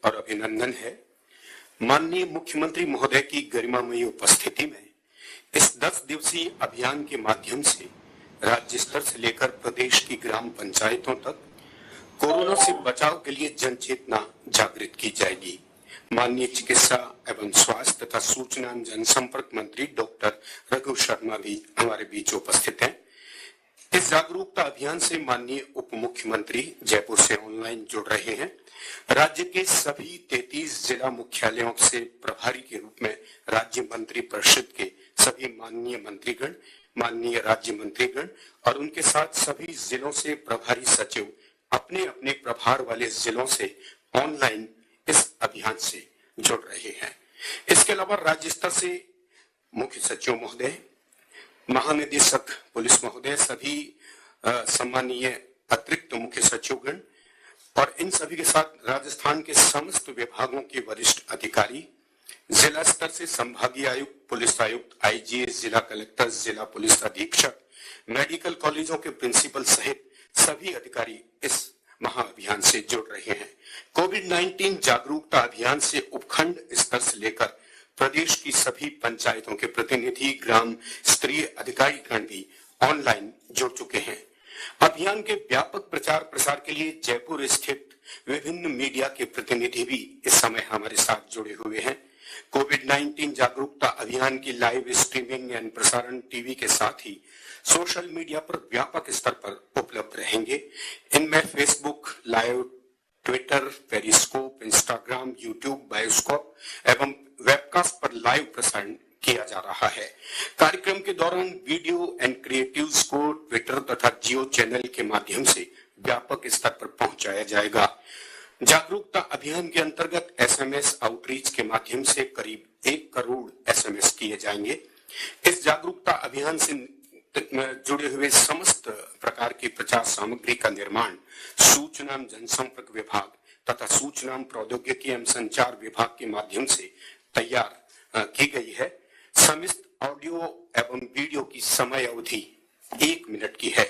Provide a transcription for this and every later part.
और अभिनंदन है। माननीय मुख्यमंत्री महोदय की गरिमामयी उपस्थिति में इस 10 दिवसीय अभियान के माध्यम से राज्य स्तर से लेकर प्रदेश की ग्राम पंचायतों तक कोरोना से बचाव के लिए जन चेतना जागृत की जाएगी। माननीय चिकित्सा एवं स्वास्थ्य तथा सूचना एवं जनसंपर्क मंत्री डॉक्टर रघु शर्मा भी हमारे बीच उपस्थित हैं। इस जागरूकता अभियान से माननीय उप मुख्यमंत्री जयपुर से ऑनलाइन जुड़ रहे हैं। राज्य के सभी 33 जिला मुख्यालयों से प्रभारी के रूप में राज्य मंत्री परिषद के सभी माननीय मंत्रीगण, माननीय राज्य मंत्रीगण और उनके साथ सभी जिलों से प्रभारी सचिव अपने अपने प्रभार वाले जिलों से ऑनलाइन इस अभियान से जुड़ रहे हैं। इसके अलावा राज्य स्तर से मुख्य सचिव महोदय, महानिदेशक पुलिस महोदय, सभी सम्मानीय अतिरिक्त मुख्य सचिवगण और इन सभी के साथ राजस्थान के समस्त विभागों के वरिष्ठ अधिकारी, जिला स्तर से संभागीय आयुक्त, पुलिस आयुक्त, आईजीएस, जिला कलेक्टर, जिला पुलिस अधीक्षक, मेडिकल कॉलेजों के प्रिंसिपल सहित सभी अधिकारी इस महाअभियान से जुड़ रहे हैं। कोविड-19 जागरूकता अभियान से उपखंड स्तर से लेकर प्रदेश की सभी पंचायतों के प्रतिनिधि, ग्राम स्तरीय अधिकारीगण भी ऑनलाइन जुड़ चुके हैं। अभियान के व्यापक प्रचार प्रसार के लिए जयपुर स्थित विभिन्न मीडिया के प्रतिनिधि भी इस समय हमारे साथ जुड़े हुए हैं। कोविड-19 जागरूकता अभियान की लाइव स्ट्रीमिंग एवं प्रसारण टीवी के साथ ही सोशल मीडिया पर व्यापक स्तर पर उपलब्ध रहेंगे। इनमें Facebook live, Twitter, periscope, Instagram, YouTube, bioscope एवं वेबकास्ट पर लाइव प्रसारण किया जा रहा है। कार्यक्रम के दौरान वीडियो एंड क्रिएटिव्स को ट्विटर तथा जियो चैनल के माध्यम से व्यापक स्तर पर पहुंचाया जाएगा। जागरूकता अभियान के अंतर्गत एसएमएस आउटरीच के माध्यम से करीब 1 करोड़ एसएमएस किए जाएंगे। इस जागरूकता अभियान से जुड़े हुए समस्त प्रकार की प्रचार सामग्री का निर्माण सूचना एवं जनसंपर्क विभाग तथा सूचना एवं प्रौद्योगिकी एवं संचार विभाग के माध्यम से तैयार की गई है। समस्त ऑडियो एवं वीडियो की समय अवधि 1 मिनट की है।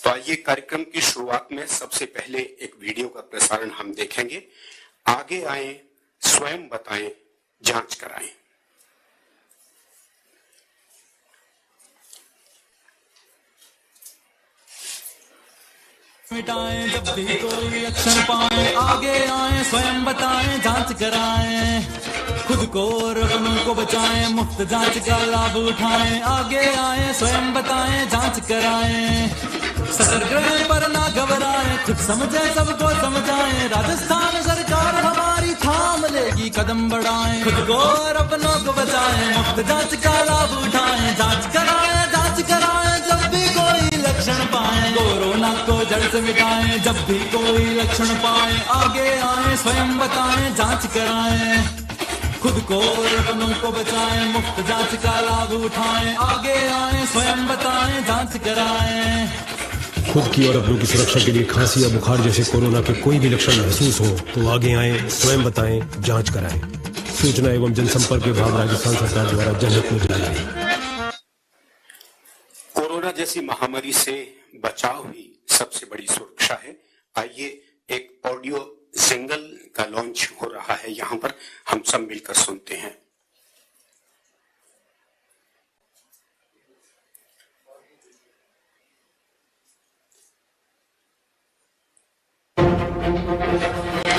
तो आइए कार्यक्रम की शुरुआत में सबसे पहले एक वीडियो का प्रसारण हम देखेंगे। आगे आए, स्वयं बताएं, जांच कराएं। मिटाएं जब भी कोई लक्षण पाए, आगे आए, स्वयं बताएं, जांच कराएं, खुद को और अपनों को बचाएं, मुफ्त जांच का लाभ उठाएं, आगे आए, स्वयं बताएं, जांच कराएं, सतर्क रहें पर ना घबराएं, खुद समझें सबको समझाएं, राजस्थान सरकार हमारी थाम लेगी कदम बढ़ाएं, खुद को और अपनों को बचाएं, मुफ्त जांच का लाभ उठाएं, जांच कराएं जब भी कोई लक्षण पाएं, कोरोना को जड़ से मिटाएं जब भी कोई लक्षण पाएं, आगे आए, स्वयं बताएं, जांच कराएं, खुद को और अपनों को बचाएं, मुफ्त जांच का लाभ उठाएं, आगे आए, स्वयं बताएं, जांच कराएं। खुद की और अपनों की सुरक्षा के लिए खांसी या बुखार जैसे कोरोना के कोई भी लक्षण महसूस हो तो आगे आए, स्वयं बताएं, जांच कराएं। सूचना एवं जनसंपर्क विभाग राजस्थान सरकार द्वारा जनहित में जारी। कोरोना जैसी महामारी से बचाव ही सबसे बड़ी सुरक्षा है। आइए एक ऑडियो सिंगल का लॉन्च हो रहा है, यहाँ पर हम सब मिलकर सुनते हैं।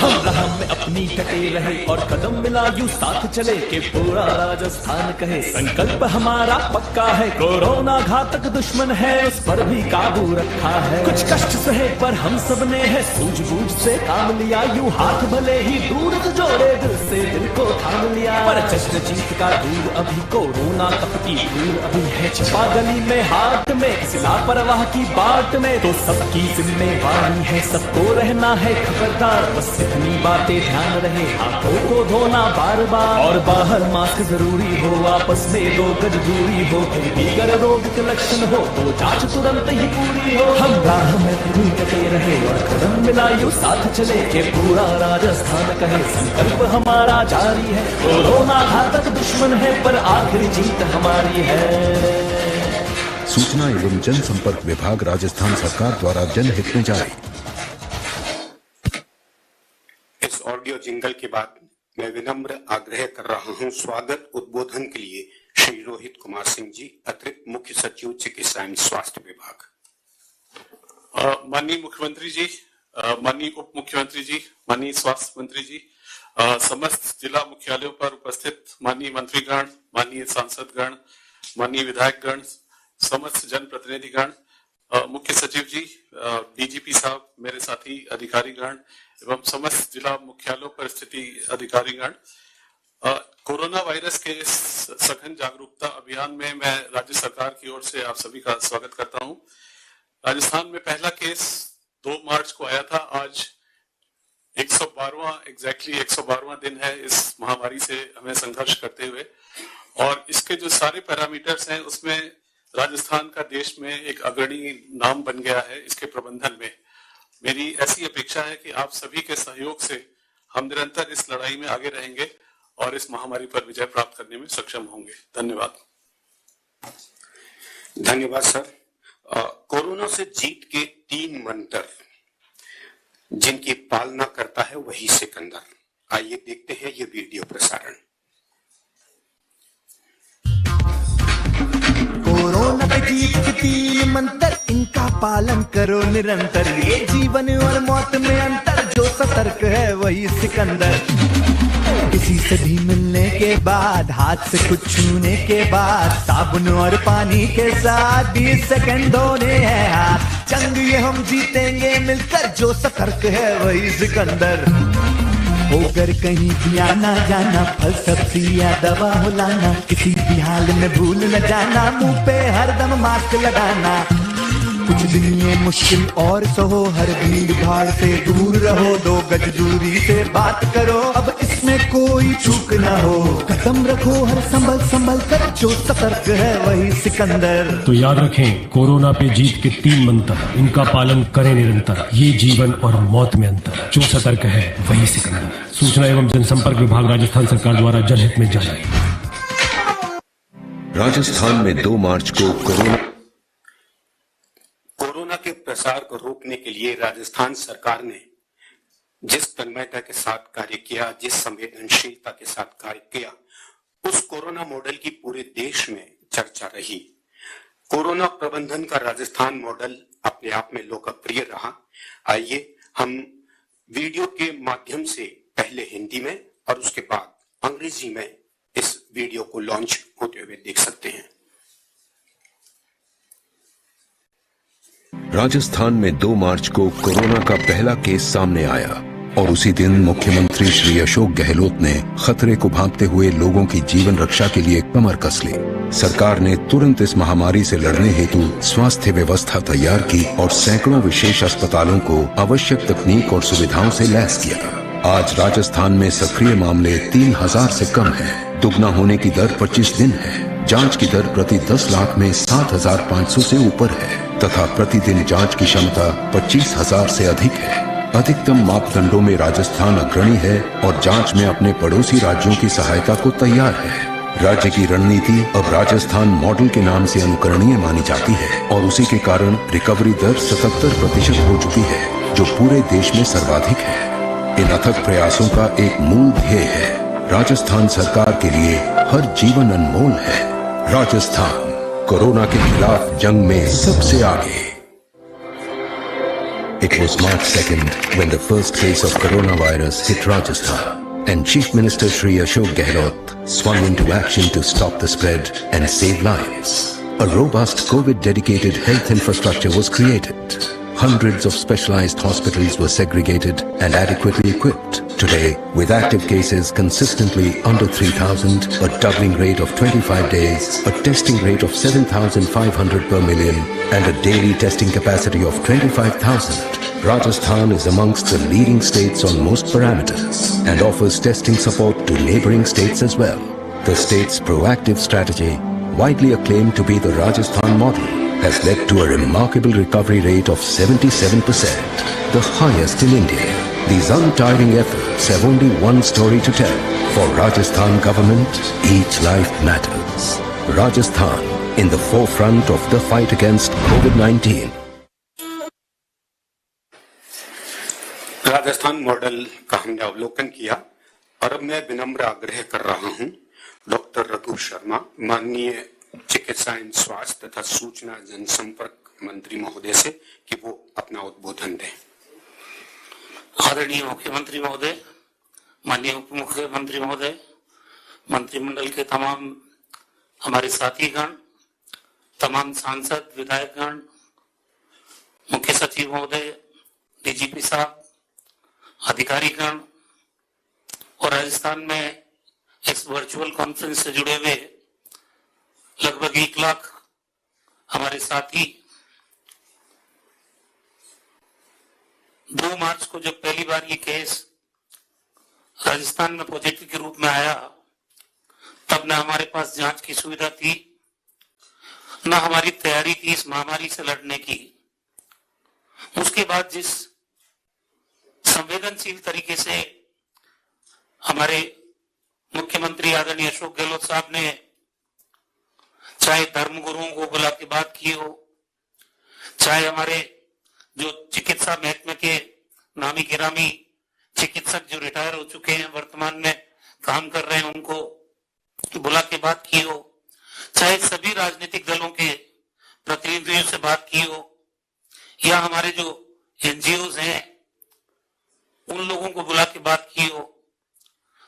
हम में अपनी टके रहे और कदम मिला यूं साथ चले के पूरा राजस्थान कहे संकल्प हमारा पक्का है, कोरोना घातक दुश्मन है उस पर भी काबू रखा है, कुछ कष्ट सहे पर हम सब ने है सूझबूझ से काम लिया, यूं हाथ भले ही दूर तो जोड़े दिल से दिल को थाम लिया, पर जश्न जीत का दूर अभी कोरोना कब की दूर अभी है, छिपा गली में हाथ में लापरवाह की बाट में, तो सबकी जिम्मेवारी है सबको रहना है खबरदार, बस इतनी बातें ध्यान रहे, हाथों को धोना बार बार और बाहर मास्क जरूरी हो, आपस में 2 गज दूरी हो, फिर भी अगर रोग के लक्षण हो तो जांच तुरंत ही पूरी हो, हम राह में पूरी टके रहे और कदम मिलायू साथ चले के पूरा राजस्थान कहे संकल्प हमारा जारी है, कोरोना घातक दुश्मन है पर आखिर जीत हमारी है। सूचना एवं जनसंपर्क विभाग राजस्थान सरकार द्वारा जनहित में जारी। ऑडियो जिंगल के बाद मैं विनम्र आग्रह कर रहा हूं स्वागत उद्बोधन के लिए श्री रोहित कुमार सिंह जी, अतिरिक्त मुख्य सचिव चिकित्सा एवं स्वास्थ्य विभाग। माननीय मुख्यमंत्री जी, माननीय उप मुख्यमंत्री जी, माननीय स्वास्थ्य मंत्री जी, समस्त जिला मुख्यालयों पर उपस्थित माननीय मंत्रीगण, माननीय सांसदगण, माननीय विधायकगण, समस्त जनप्रतिनिधिगण, मुख्य सचिव जी, डीजीपी साहब, मेरे साथी अधिकारीगण एवं समस्त जिला मुख्यालयों पर स्थित अधिकारीगण, कोरोना वायरस के इस सघन जागरूकता अभियान में मैं राज्य सरकार की ओर से आप सभी का स्वागत करता हूं। राजस्थान में पहला केस 2 मार्च को आया था। आज 112वां दिन है इस महामारी से हमें संघर्ष करते हुए, और इसके जो सारे पैरामीटर्स हैं उसमें राजस्थान का देश में एक अग्रणी नाम बन गया है। इसके प्रबंधन में मेरी ऐसी अपेक्षा है कि आप सभी के सहयोग से हम निरंतर इस लड़ाई में आगे रहेंगे और इस महामारी पर विजय प्राप्त करने में सक्षम होंगे। धन्यवाद। धन्यवाद सर। कोरोना से जीत के 3 मंत्र जिनकी पालना करता है वही सिकंदर। आइए देखते हैं ये वीडियो प्रसारण। कोरोना पे जीत के 3 मंत्र, इनका पालन करो निरंतर। ये जीवन और मौत में अंतर, जो सतर्क है वही सिकंदर। किसी से भी मिलने के बाद, हाथ से कुछ छूने के बाद, साबुन और पानी के साथ 20 सेकंड धोने हैं हाथ। जंग ये हम जीतेंगे मिलकर, जो सतर्क है वही सिकंदर। होकर कहीं भी आना जाना, फल सब्जी या दवा हो लाना, किसी भी हाल में भूल न जाना, मुंह पे हरदम मास्क लगाना। कुछ दिन ये मुश्किल और सहो, हर भीड़ भाड़ से दूर रहो, 2 गज दूरी से बात करो, अब इसमें कोई चूक ना हो। कदम रखो हर संभल कर, जो सतर्क है वही सिकंदर। तो याद रखें, कोरोना पे जीत के 3 मंत्र, इनका पालन करें निरंतर। ये जीवन और मौत में अंतर, जो सतर्क है वही सिकंदर। सूचना एवं जनसंपर्क विभाग, राजस्थान सरकार द्वारा जनहित में जारी। राजस्थान में 2 मार्च को कोरोना के प्रसार को रोकने के लिए राजस्थान सरकार ने जिस तन्मयता के साथ कार्य किया, जिस संवेदनशीलता के साथ कार्य किया, उस कोरोना मॉडल की पूरे देश में चर्चा रही। कोरोना प्रबंधन का राजस्थान मॉडल अपने आप में लोकप्रिय रहा। आइए हम वीडियो के माध्यम से पहले हिंदी में और उसके बाद अंग्रेजी में इस वीडियो को लॉन्च होते हुए देख सकते हैं। राजस्थान में 2 मार्च को कोरोना का पहला केस सामने आया और उसी दिन मुख्यमंत्री श्री अशोक गहलोत ने खतरे को भांपते हुए लोगों की जीवन रक्षा के लिए कमर कस ली। सरकार ने तुरंत इस महामारी से लड़ने हेतु स्वास्थ्य व्यवस्था तैयार की और सैकड़ों विशेष अस्पतालों को आवश्यक तकनीक और सुविधाओं से लैस किया। आज राजस्थान में सक्रिय मामले 3000 से कम है। दुगना होने की दर 25 दिन है। जांच की दर प्रति 10 लाख में 7500 से ऊपर है तथा प्रतिदिन जांच की क्षमता 25,000 से अधिक है। अधिकतम मापदंडों में राजस्थान अग्रणी है और जांच में अपने पड़ोसी राज्यों की सहायता को तैयार है। राज्य की रणनीति अब राजस्थान मॉडल के नाम से अनुकरणीय मानी जाती है और उसी के कारण रिकवरी दर 77% हो चुकी है, जो पूरे देश में सर्वाधिक है। इन अथक प्रयासों का एक मूल ध्येय है, राजस्थान सरकार के लिए हर जीवन अनमोल है। राजस्थान कोरोना के खिलाफ जंग में सबसे आगे। It was March 2nd when the first case of coronavirus hit Rajasthan, and Chief Minister Shri Ashok Gehlot swung into action to stop the spread and save lives. A robust COVID-dedicated health infrastructure was created. Hundreds of specialized hospitals were segregated and adequately equipped. Today, with active cases consistently under 3,000, a doubling rate of 25 days, a testing rate of 7,500 per million, and a daily testing capacity of 25,000, Rajasthan is amongst the leading states on most parameters and offers testing support to neighboring states as well. The state's proactive strategy, widely acclaimed to be the Rajasthan model, has led to a remarkable recovery rate of 77%, the highest in India. These untiring efforts have only one story to tell. For Rajasthan government, each life matters. Rajasthan in the forefront of the fight against COVID-19. Rajasthan model का हमने अवलोकन किया और अब मैं विनम्र आग्रह कर रहा हूं डॉक्टर रघु शर्मा, माननीय चिकित्सा एवं स्वास्थ्य तथा सूचना जनसंपर्क मंत्री महोदय से कि वो अपना उद्बोधन दें। आदरणीय मुख्यमंत्री महोदय, माननीय उप मुख्यमंत्री महोदय, मंत्रिमंडल के तमाम हमारे साथीगण, तमाम सांसद, विधायकगण, मुख्य सचिव महोदय, डीजीपी साहब, अधिकारीगण और राजस्थान में इस वर्चुअल कॉन्फ्रेंस से जुड़े हुए लगभग 1 लाख हमारे साथी। 2 मार्च को जब पहली बार ये केस राजस्थान में पॉजिटिव के रूप में आया, तब न हमारे पास जांच की सुविधा थी, न हमारी तैयारी थी इस महामारी से लड़ने की। उसके बाद जिस संवेदनशील तरीके से हमारे मुख्यमंत्री आदरणीय अशोक गहलोत साहब ने चाहे धर्मगुरुओं को बुला के बात की हो, चाहे हमारे जो चिकित्सा महकमे के नामी गिरामी चिकित्सक जो रिटायर हो चुके हैं, वर्तमान में काम कर रहे हैं, उनको बुला के बात की हो, चाहे सभी राजनीतिक दलों के प्रतिनिधियों से बात की हो, या हमारे जो एनजीओ हैं उन लोगों को बुला के बात की हो,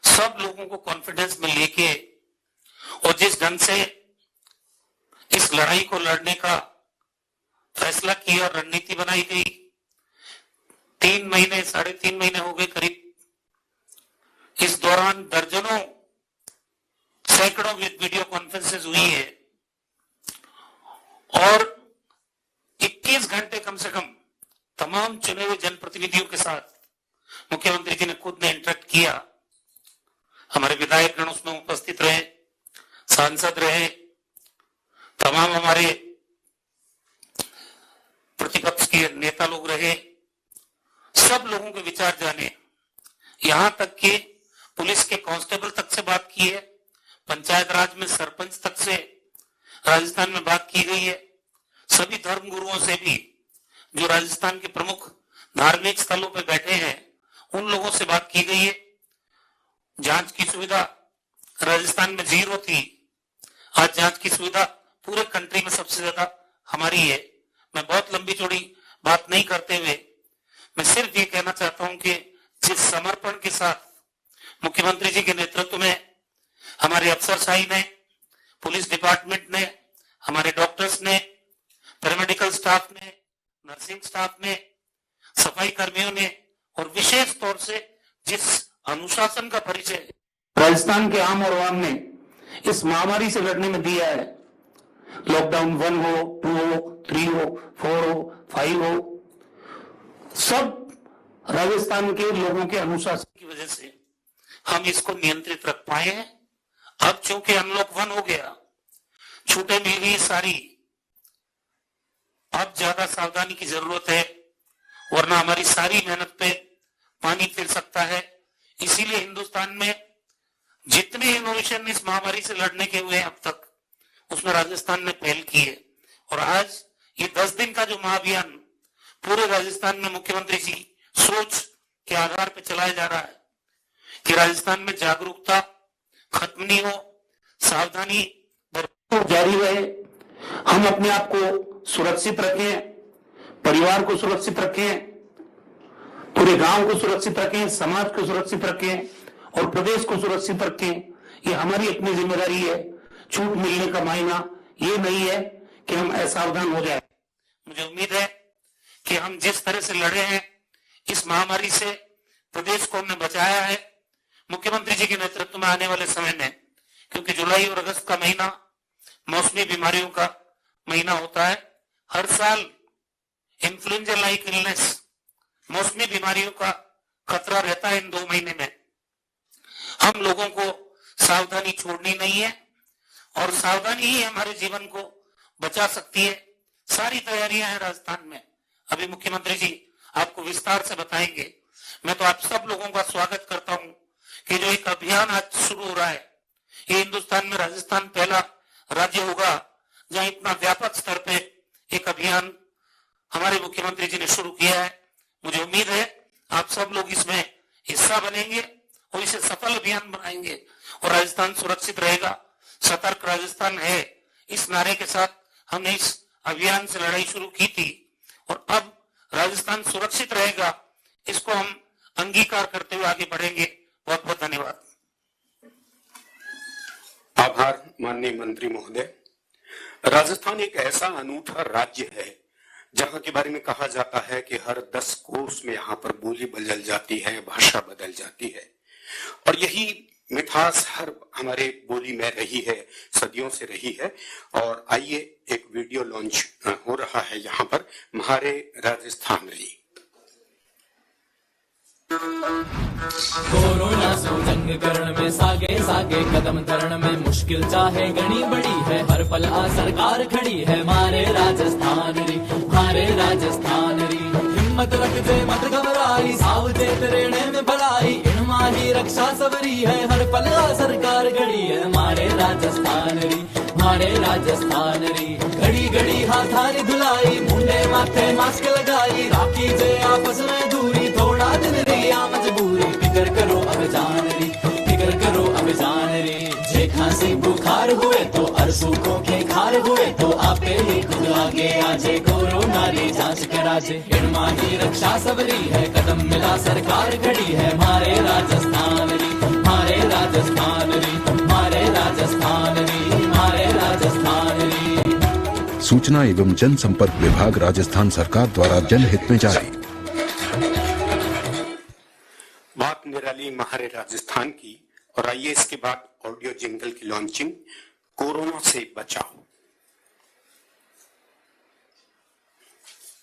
सब लोगों को कॉन्फिडेंस में लेके और जिस ढंग से इस लड़ाई को लड़ने का फैसला किया, रणनीति बनाई गई, 3 महीने 3.5 महीने हो गए करीब। इस दौरान दर्जनों सैकड़ों वीडियो कॉन्फ्रेंसेस हुई है और 21 घंटे कम से कम तमाम चुने हुए जनप्रतिनिधियों के साथ मुख्यमंत्री जी ने खुद ने इंटरेक्ट किया। हमारे विधायकगण उसमें उपस्थित रहे, सांसद रहे, तमाम हमारे प्रतिपक्ष के नेता लोग रहे, सब लोगों के विचार जाने, यहां तक कि पुलिस के कांस्टेबल तक से बात की है, पंचायत राज में सरपंच तक से राजस्थान में बात की गई है, सभी धर्म गुरुओं से भी जो राजस्थान के प्रमुख धार्मिक स्थलों पर बैठे हैं उन लोगों से बात की गई है। जांच की सुविधा राजस्थान में 0 थी, आज जांच की सुविधा पूरे कंट्री में सबसे ज्यादा हमारी है। मैं बहुत लंबी चौड़ी बात नहीं करते हुए मैं सिर्फ ये कहना चाहता हूं कि जिस समर्पण के साथ मुख्यमंत्री जी के नेतृत्व में हमारे अफसरशाही ने, पुलिस डिपार्टमेंट ने, हमारे डॉक्टर्स ने, पैरामेडिकल स्टाफ ने, नर्सिंग स्टाफ ने, सफाई कर्मियों ने और विशेष तौर से जिस अनुशासन का परिचय राजस्थान के आम और आवाम ने इस महामारी से लड़ने में दिया है, लॉकडाउन 1 हो, 2 हो, 3 हो, 4 हो, 5 हो, सब राजस्थान के लोगों के अनुशासन की वजह से हम इसको नियंत्रित रख पाए हैं। अब चूंकि अनलॉक 1 हो गया, छूटें मिल गई सारी, अब ज्यादा सावधानी की जरूरत है, वरना हमारी सारी मेहनत पे पानी फिर सकता है। इसीलिए हिंदुस्तान में जितने इनोवेशन इस महामारी से लड़ने के हुए अब तक, उसमें राजस्थान ने पहल की है। और आज ये 10 दिन का जो महाअभियान पूरे राजस्थान में मुख्यमंत्री जी सोच के आधार पर चलाया जा रहा है कि राजस्थान में जागरूकता खत्म नहीं हो, सावधानी भरपूर जारी रहे, हम अपने आप को सुरक्षित रखें, परिवार को सुरक्षित रखें, पूरे गांव को सुरक्षित रखें, समाज को सुरक्षित रखें और प्रदेश को सुरक्षित रखें। ये हमारी अपनी जिम्मेदारी है। छूट मिलने का मायना ये नहीं है कि हम असावधान हो जाए। मुझे उम्मीद है कि हम जिस तरह से लड़े हैं इस महामारी से, प्रदेश को हमने बचाया है मुख्यमंत्री जी के नेतृत्व में आने वाले समय में, क्योंकि जुलाई और अगस्त का महीना मौसमी बीमारियों का महीना होता है। हर साल इन्फ्लुएंजा लाइक इलनेस, मौसमी बीमारियों का खतरा रहता है इन 2 महीने में। हम लोगों को सावधानी छोड़नी नहीं है और सावधानी ही हमारे जीवन को बचा सकती है। सारी तैयारियां हैं राजस्थान में, अभी मुख्यमंत्री जी आपको विस्तार से बताएंगे। मैं तो आप सब लोगों का स्वागत करता हूं कि जो एक अभियान आज शुरू हो रहा है, ये हिंदुस्तान में राजस्थान पहला राज्य होगा जहां इतना व्यापक स्तर पे एक अभियान हमारे मुख्यमंत्री जी ने शुरू किया है। मुझे उम्मीद है आप सब लोग सफल अभियान बनाएंगे और राजस्थान सुरक्षित रहेगा। सतर्क राजस्थान है, इस नारे के साथ हमने इस अभियान से लड़ाई शुरू की थी और अब राजस्थान सुरक्षित रहेगा, इसको हम अंगीकार करते हुए आगे बढ़ेंगे। बहुत बहुत धन्यवाद। आभार माननीय मंत्री महोदय। राजस्थान एक ऐसा अनूठा राज्य है जहां के बारे में कहा जाता है कि हर 10 कोस में यहाँ पर बोली बदल जाती है, भाषा बदल जाती है, और यही मिठास हर हमारे बोली में रही है, सदियों से रही है। और आइए एक वीडियो लॉन्च हो रहा है यहाँ पर, म्हारे राजस्थान रही। कोरोना से जंग करण में सागे सागे कदम धरण में मुश्किल चाहे गणी बड़ी है, हर पल आ सरकार खड़ी है। मारे राजस्थान री, मारे राजस्थान री, हिम्मत रख दे मत घबराई, सावधे तेरे में भलाई, इनमा ही रक्षा सबरी है, हर पल आ सरकार खड़ी है। मारे राजस्थान री, मारे राजस्थान री, घड़ी घड़ी हाथ हारी धुलाई, मुंडे माथे मास्क लगाई, राखी जे आपस में दूरी, थोड़ा दिन रिया मजबूरी, फिक्र करो अब जान री, फिक्र करो अब जान री, जे खांसी बुखार हुए तो अरसूखों के खार हुए तो आपे ही खुद आगे आजे, कोरोना री जांच कराजे, इनमा ही रक्षा सबरी है, कदम मिला सरकार खड़ी है। मारे राजस्थान री, मारे राजस्थान री, मारे राजस्थान री, मारे राजस्थान री। सूचना एवं जनसंपर्क विभाग राजस्थान सरकार द्वारा जनहित में जारी। बात निराली म्हारे राजस्थान की, और आइए इसके बाद ऑडियो जिंगल की लॉन्चिंग, कोरोना से बचाओ।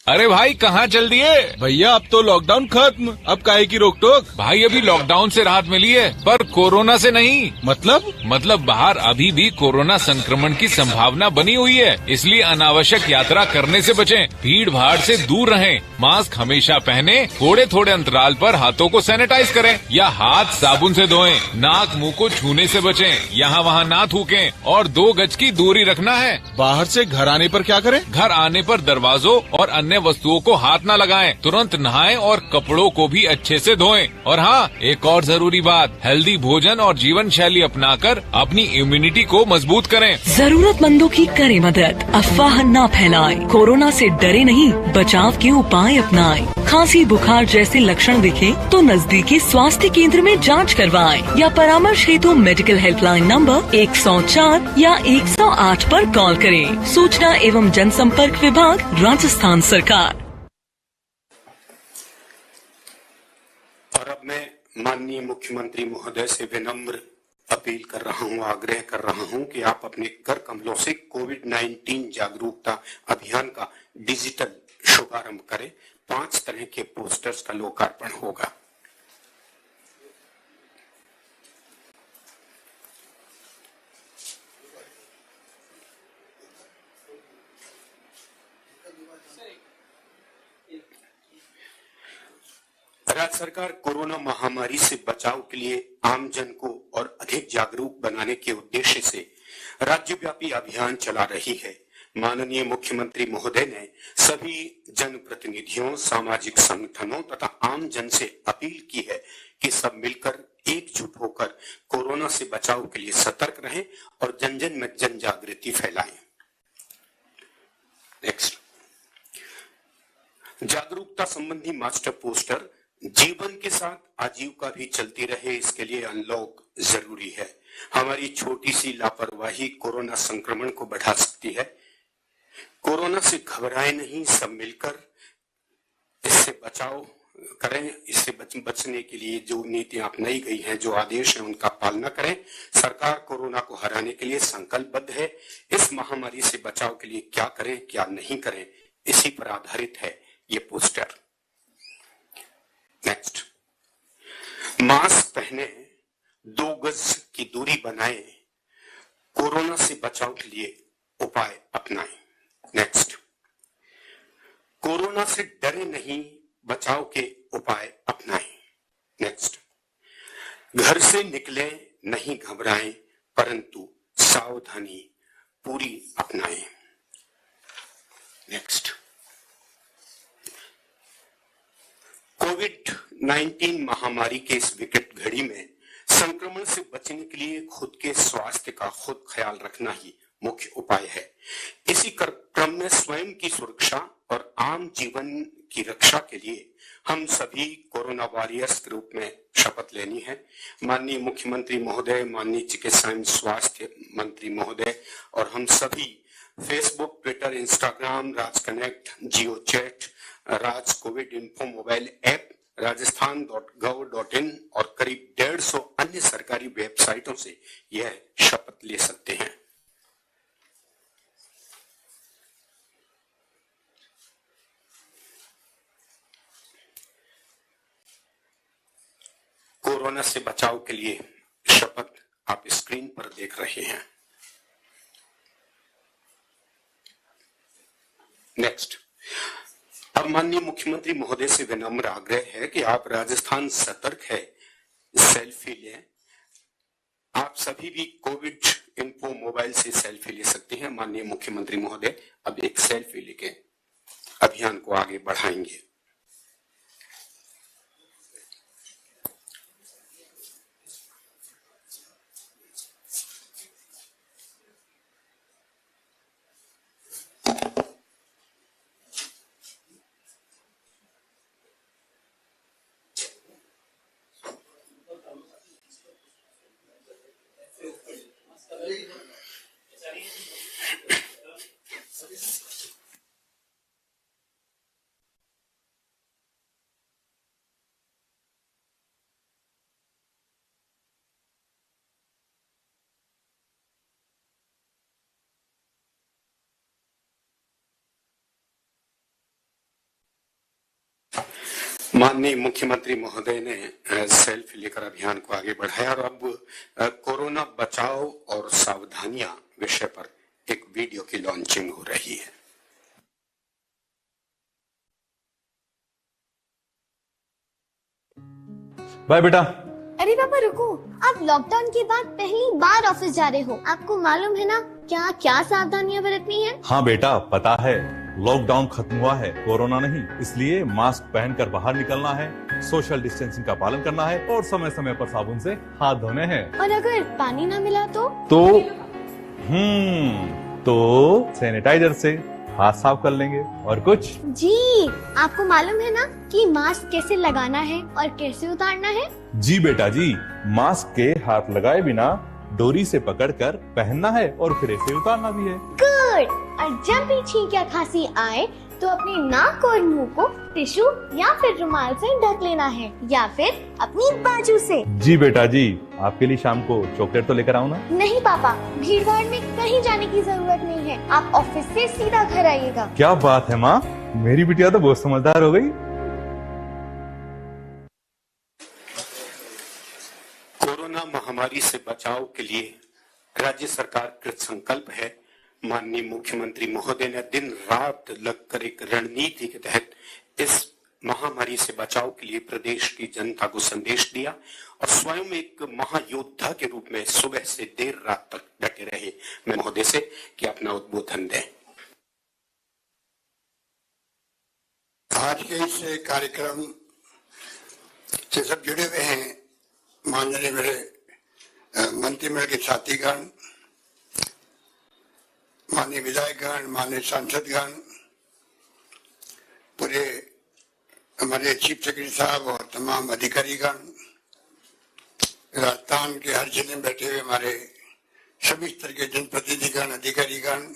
अरे भाई कहाँ चल दिए? भैया अब तो लॉकडाउन खत्म, अब काहे की रोक टोक? भाई अभी लॉकडाउन से राहत मिली है पर कोरोना से नहीं। मतलब बाहर अभी भी कोरोना संक्रमण की संभावना बनी हुई है, इसलिए अनावश्यक यात्रा करने से बचें, भीड़ भाड़ से दूर रहें, मास्क हमेशा पहने, थोड़े थोड़े अंतराल पर हाथों को सैनिटाइज करें या हाथ साबुन से धोएं, नाक मुंह को छूने से बचें, यहाँ वहाँ ना थूकें और 2 गज की दूरी रखना है। बाहर से घर आने पर क्या करें? घर आने पर दरवाजों और अन्य वस्तुओं को हाथ न लगाएं, तुरंत नहाएं और कपड़ों को भी अच्छे से धोएं। और हाँ, एक और जरूरी बात, हेल्दी भोजन और जीवन शैली अपनाकर अपनी इम्यूनिटी को मजबूत करें। जरूरतमंदों की करें मदद, अफवाह न फैलाएं, कोरोना से डरे नहीं, बचाव के उपाय अपनाएं। खांसी बुखार जैसे लक्षण दिखे तो नजदीकी स्वास्थ्य केंद्र में जांच करवाएं या परामर्श हेतु मेडिकल हेल्पलाइन नंबर 104 या 108 पर कॉल करें। सूचना एवं जनसंपर्क विभाग राजस्थान सरकार। और अब मैं माननीय मुख्यमंत्री महोदय से विनम्र अपील कर रहा हूं, आग्रह कर रहा हूं कि आप अपने कर कमलों से कोविड-19 जागरूकता अभियान का डिजिटल शुभारंभ करें। 5 तरह के पोस्टर्स का लोकार्पण होगा। राज्य सरकार कोरोना महामारी से बचाव के लिए आमजन को और अधिक जागरूक बनाने के उद्देश्य से राज्यव्यापी अभियान चला रही है। माननीय मुख्यमंत्री महोदय ने सभी जनप्रतिनिधियों, सामाजिक संगठनों तथा आम जन से अपील की है कि सब मिलकर एकजुट होकर कोरोना से बचाव के लिए सतर्क रहें और जन जन में जन जागृति फैलाएं। नेक्स्ट, जागरूकता संबंधी मास्टर पोस्टर, जीवन के साथ आजीविका भी चलती रहे, इसके लिए अनलॉक जरूरी है। हमारी छोटी सी लापरवाही कोरोना संक्रमण को बढ़ा सकती है। कोरोना से घबराए नहीं, सब मिलकर इससे बचाव करें। इससे बचने के लिए जो नीतियां अपनाई गई हैं, जो आदेश हैं, उनका पालना करें। सरकार कोरोना को हराने के लिए संकल्पबद्ध है। इस महामारी से बचाव के लिए क्या करें, क्या नहीं करें, इसी पर आधारित है ये पोस्टर। नेक्स्ट, मास्क पहने, 2 गज की दूरी बनाएं, कोरोना से बचाव के लिए उपाय अपनाएं। नेक्स्ट, कोरोना से डरे नहीं, बचाव के उपाय अपनाएं। नेक्स्ट, घर से निकले नहीं घबराएं, परंतु सावधानी पूरी अपनाएं। नेक्स्ट, कोविड-19 महामारी के इस विकट घड़ी में संक्रमण से बचने के लिए खुद के स्वास्थ्य का खुद ख्याल रखना ही मुख्य उपाय है। इसी क्रम में स्वयं की सुरक्षा और आम जीवन की रक्षा के लिए हम सभी कोरोना वॉरियर्स के रूप में शपथ लेनी है। माननीय मुख्यमंत्री महोदय, माननीय चिकित्सा एवं स्वास्थ्य मंत्री महोदय और हम सभी Facebook, Twitter, Instagram, Raj connect, Jio chat, Raj covid info mobile app, rajasthan.gov.in और करीब 150 अन्य सरकारी वेबसाइटों से यह शपथ ले सकते हैं। कोरोना से बचाव के लिए शपथ आप स्क्रीन पर देख रहे हैं। नेक्स्ट, अब माननीय मुख्यमंत्री महोदय से विनम्र आग्रह है कि आप राजस्थान सतर्क है सेल्फी लें। आप सभी भी कोविड इन्फो मोबाइल से सेल्फी ले सकते हैं। माननीय मुख्यमंत्री महोदय अब एक सेल्फी लेके अभियान को आगे बढ़ाएंगे। माननीय मुख्यमंत्री महोदय ने सेल्फी लेकर अभियान को आगे बढ़ाया और अब कोरोना बचाव और सावधानियां विषय पर एक वीडियो की लॉन्चिंग हो रही है। बाय बेटा। अरे पापा रुको, आप लॉकडाउन के बाद पहली बार ऑफिस जा रहे हो, आपको मालूम है ना क्या क्या सावधानियां बरतनी है? हाँ बेटा पता है, लॉकडाउन खत्म हुआ है, कोरोना नहीं, इसलिए मास्क पहनकर बाहर निकलना है, सोशल डिस्टेंसिंग का पालन करना है और समय समय पर साबुन से हाथ धोने हैं। और अगर पानी ना मिला तो सैनिटाइजर से हाथ साफ कर लेंगे। और कुछ? जी, आपको मालूम है ना कि मास्क कैसे लगाना है और कैसे उतारना है? जी बेटा जी, मास्क के हाथ लगाए बिना डोरी से पकड़कर पहनना है और फिर ऐसे उतारना भी है। गुड। और जब भी छींक या खांसी आए तो अपने नाक और मुंह को टिश्यू या फिर रुमाल से ढक लेना है या फिर अपनी बाजू से। जी बेटा जी, आपके लिए शाम को चॉकलेट तो लेकर आऊँ ना? नहीं पापा, भीड़ भाड़ में कहीं जाने की जरूरत नहीं है, आप ऑफिस से सीधा घर आइएगा। क्या बात है माँ, मेरी बिटिया तो बहुत समझदार हो गई। कोरोना महामारी से बचाव के लिए राज्य सरकार कृत संकल्प है। माननीय मुख्यमंत्री महोदय ने दिन रात लगकर एक रणनीति के तहत इस महामारी से बचाव के लिए प्रदेश की जनता को संदेश दिया और स्वयं एक महायोद्धा के रूप में सुबह से देर रात तक डटे रहे। मैं महोदय से कि अपना उद्बोधन दें। आज के इस कार्यक्रम से सब जुड़े हुए हैं माननीय मेरे मंत्रिमंडल के साथीगण, माननीय विधायकगण, माननीय सांसदगण, पूरे हमारे चीफ सेक्रेटरी साहब और तमाम अधिकारीगण, राजस्थान के हर जिले में बैठे हुए हमारे सभी स्तर के जनप्रतिनिधिगण, अधिकारीगण,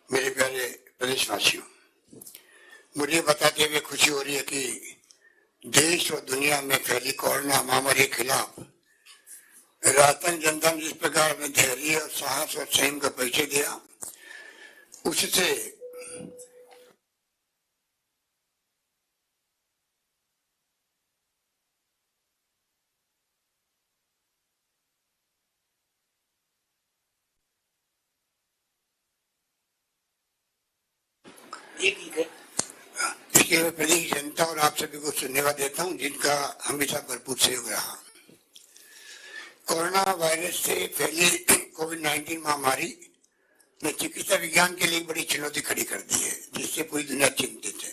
मेरे प्यारे प्रदेशवासियों, मुझे बताते हुए खुशी हो रही है कि देश और दुनिया में फैली कोरोना महामारी के खिलाफ राजस्थान जनता ने जिस प्रकार में धैर्य और साहस और संयम का परिचय दिया, उससे इसके मैं प्रदेश जनता और आप सभी को धन्यवाद देता हूं जिनका हमेशा भरपूर सहयोग रहा। कोरोना वायरस से फैली कोविड-19 महामारी ने चिकित्सा विज्ञान के लिए बड़ी चुनौती खड़ी कर दी है, जिससे पूरी दुनिया चिंतित है।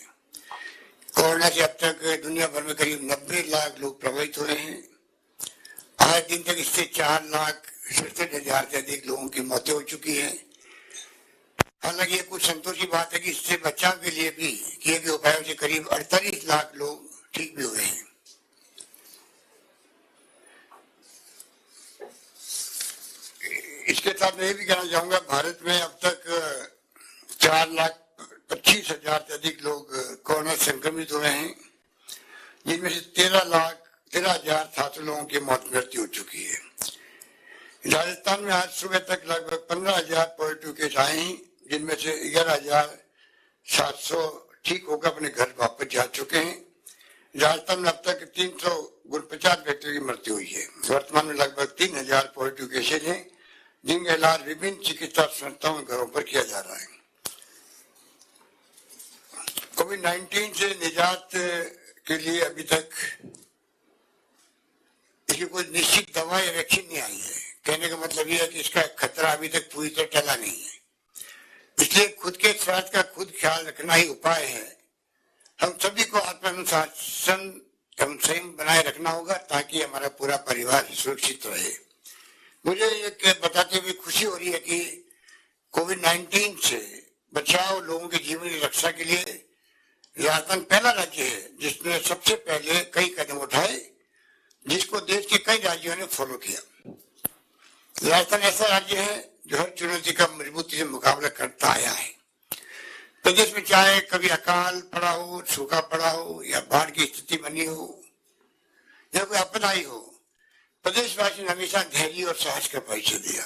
कोरोना से अब तक दुनिया भर में करीब 90 लाख लोग प्रभावित हुए हैं आज दिन तक इससे 4,67,000 से अधिक लोगों की मौतें हो चुकी है। हालांकि ये कुछ संतोष की बात है कि इससे बचाव के लिए भी किए गए उपायों से करीब 48 लाख लोग ठीक भी हुए हैं। इसके साथ मैं ये भी कहना चाहूंगा, भारत में अब तक 4,25,000 से अधिक लोग कोरोना संक्रमित हुए हैं, जिनमें से 13,0700 लोगों की मृत्यु हो चुकी है। राजस्थान में आज सुबह तक लगभग 15,000 पॉजिटिव केस आए हैं, जिनमें से 11,700 ठीक होकर अपने घर वापस जा चुके हैं। राजस्थान में अब तक 349 व्यक्तियों की मृत्यु हुई है। वर्तमान में लगभग 3,000 पॉजिटिव केसेज हैं, जिनका इलाज विभिन्न चिकित्सा संस्थाओं घरों पर किया जा रहा है। कोविड-19 से निजात के लिए अभी तक इसकी कोई निश्चित दवा या वैक्सीन नहीं आई है। कहने का मतलब यह है कि इसका खतरा अभी तक पूरी तरह टला नहीं है। इसलिए खुद के स्वास्थ्य का खुद ख्याल रखना ही उपाय है। हम सभी को आत्मानुशासन एवं संयम बनाए रखना होगा ताकि हमारा पूरा परिवार सुरक्षित रहे। मुझे ये बताते हुए खुशी हो रही है कि कोविड-19 से बचाव, लोगों के जीवन की रक्षा के लिए राजस्थान पहला राज्य है जिसने सबसे पहले कई कदम उठाए, जिसको देश के कई राज्यों ने फॉलो किया। राजस्थान ऐसा राज्य है जो हर चुनौती का मजबूती से मुकाबला करता आया है। प्रदेश में चाहे कभी अकाल पड़ा हो, सूखा पड़ा हो या बाढ़ की स्थिति बनी हो या कोई आपदा आई हो, प्रदेशवासी ने हमेशा धैर्य और साहस का परिचय दिया।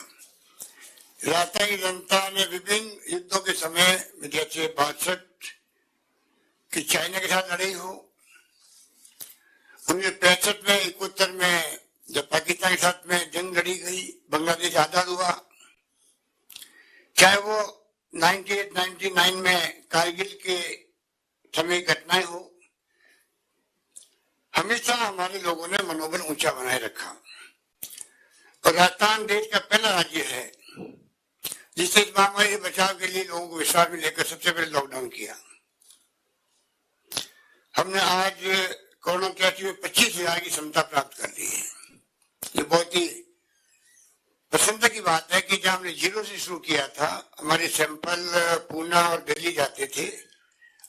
राजस्थान की जनता ने विभिन्न युद्धों के समय, जैसे 62 की चाइना के साथ लड़ाई हो, 1965 में 71 में जब पाकिस्तान के साथ में जंग लड़ी गई, बांग्लादेश आजाद हुआ, चाहे वो 98-99 में कारगिल के समय घटनाएं हो, हमेशा हमारे लोगों ने मनोबल ऊंचा बनाए रखा। और राजस्थान देश का पहला राज्य है जिससे इस महामारी से बचाव के लिए लोगों को विश्वास में लेकर सबसे पहले लॉकडाउन किया। हमने आज कोरोना टेस्ट में 25,000 की क्षमता प्राप्त कर ली है। ये बहुत ही प्रसन्नता की बात है कि जब हमने 0 से शुरू किया था, हमारे सैंपल पूना और दिल्ली जाते थे,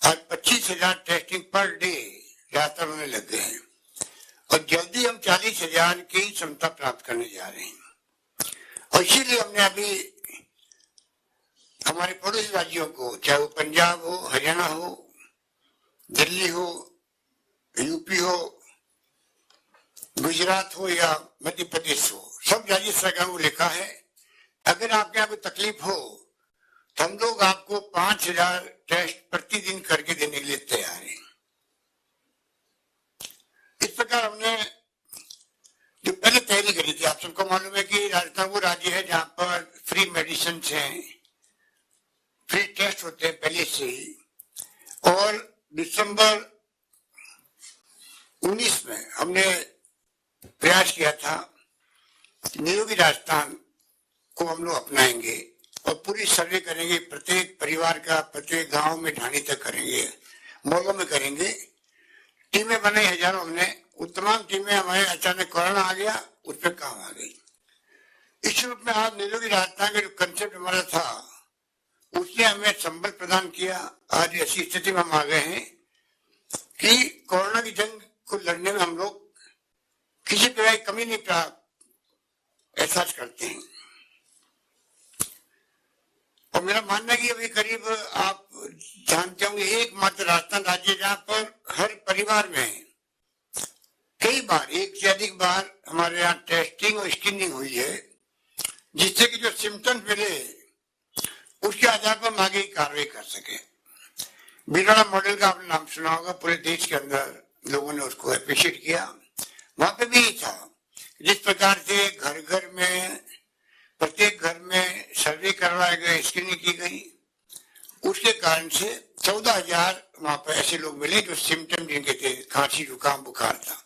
आज 25,000 टेस्टिंग पर डे राजस्थान होने लग गए हैं और जल्दी हम 40,000 की क्षमता प्राप्त करने जा रहे हैं। और इसीलिए हमने अभी हमारे पड़ोसी राज्यों को, चाहे वो पंजाब हो, हरियाणा हो, दिल्ली हो, यूपी हो, गुजरात हो या मध्य प्रदेश हो, सब राज्य सरकार को लिखा है अगर आपके यहाँ कोई तकलीफ हो तो हम लोग आपको 5,000 टेस्ट प्रतिदिन करके देने के लिए तैयार हैं। इस प्रकार हमने जो पहले तैयारी करी थी, आप सबको मालूम है कि राजस्थान वो राज्य है जहां पर फ्री मेडिसिन हैं, फ्री टेस्ट होते हैं पहले से ही। और दिसंबर 19 में हमने प्रयास किया था निरोगी राजस्थान को हम लोग अपनाएंगे और पूरी सर्वे करेंगे, प्रत्येक परिवार का, प्रत्येक गांव में ढाणी तक करेंगे, मोहल्लों में करेंगे। टीमें बनाई हजारों हमने, तमाम टीमें हमारे अचानक कोरोना आ गया, उस पर काम आ गई। इस रूप में आज निरोगी राजस्थान का जो कंसेप्ट हमारा था उसने हमें संबल प्रदान किया। आज ऐसी स्थिति में हम आ गए हैं कि कोरोना की जंग को लड़ने में हम लोग किसी तरह की कमी नहीं एहसास करते हैं। और मेरा मानना है कि अभी करीब आप जानते होंगे एकमात्र राजस्थान राज्य जहां पर हर परिवार में कई बार, एक से अधिक बार हमारे यहाँ टेस्टिंग और स्क्रीनिंग हुई है, जिससे कि जो सिम्टम्स मिले उसके आधार पर हम आगे की कार्रवाई कर सके। बिरला मॉडल का आपने नाम सुना होगा, पूरे देश के अंदर लोगों ने उसको अप्रिशिएट किया। वहां पे भी यही था, जिस प्रकार से घर घर में, प्रत्येक घर में सर्वे करवाए गए, स्क्रीनिंग की गई, उसके कारण से 14,000 वहां पर ऐसे लोग मिले जो सिम्टम जिनके थे, खांसी, जुकाम, बुखार था,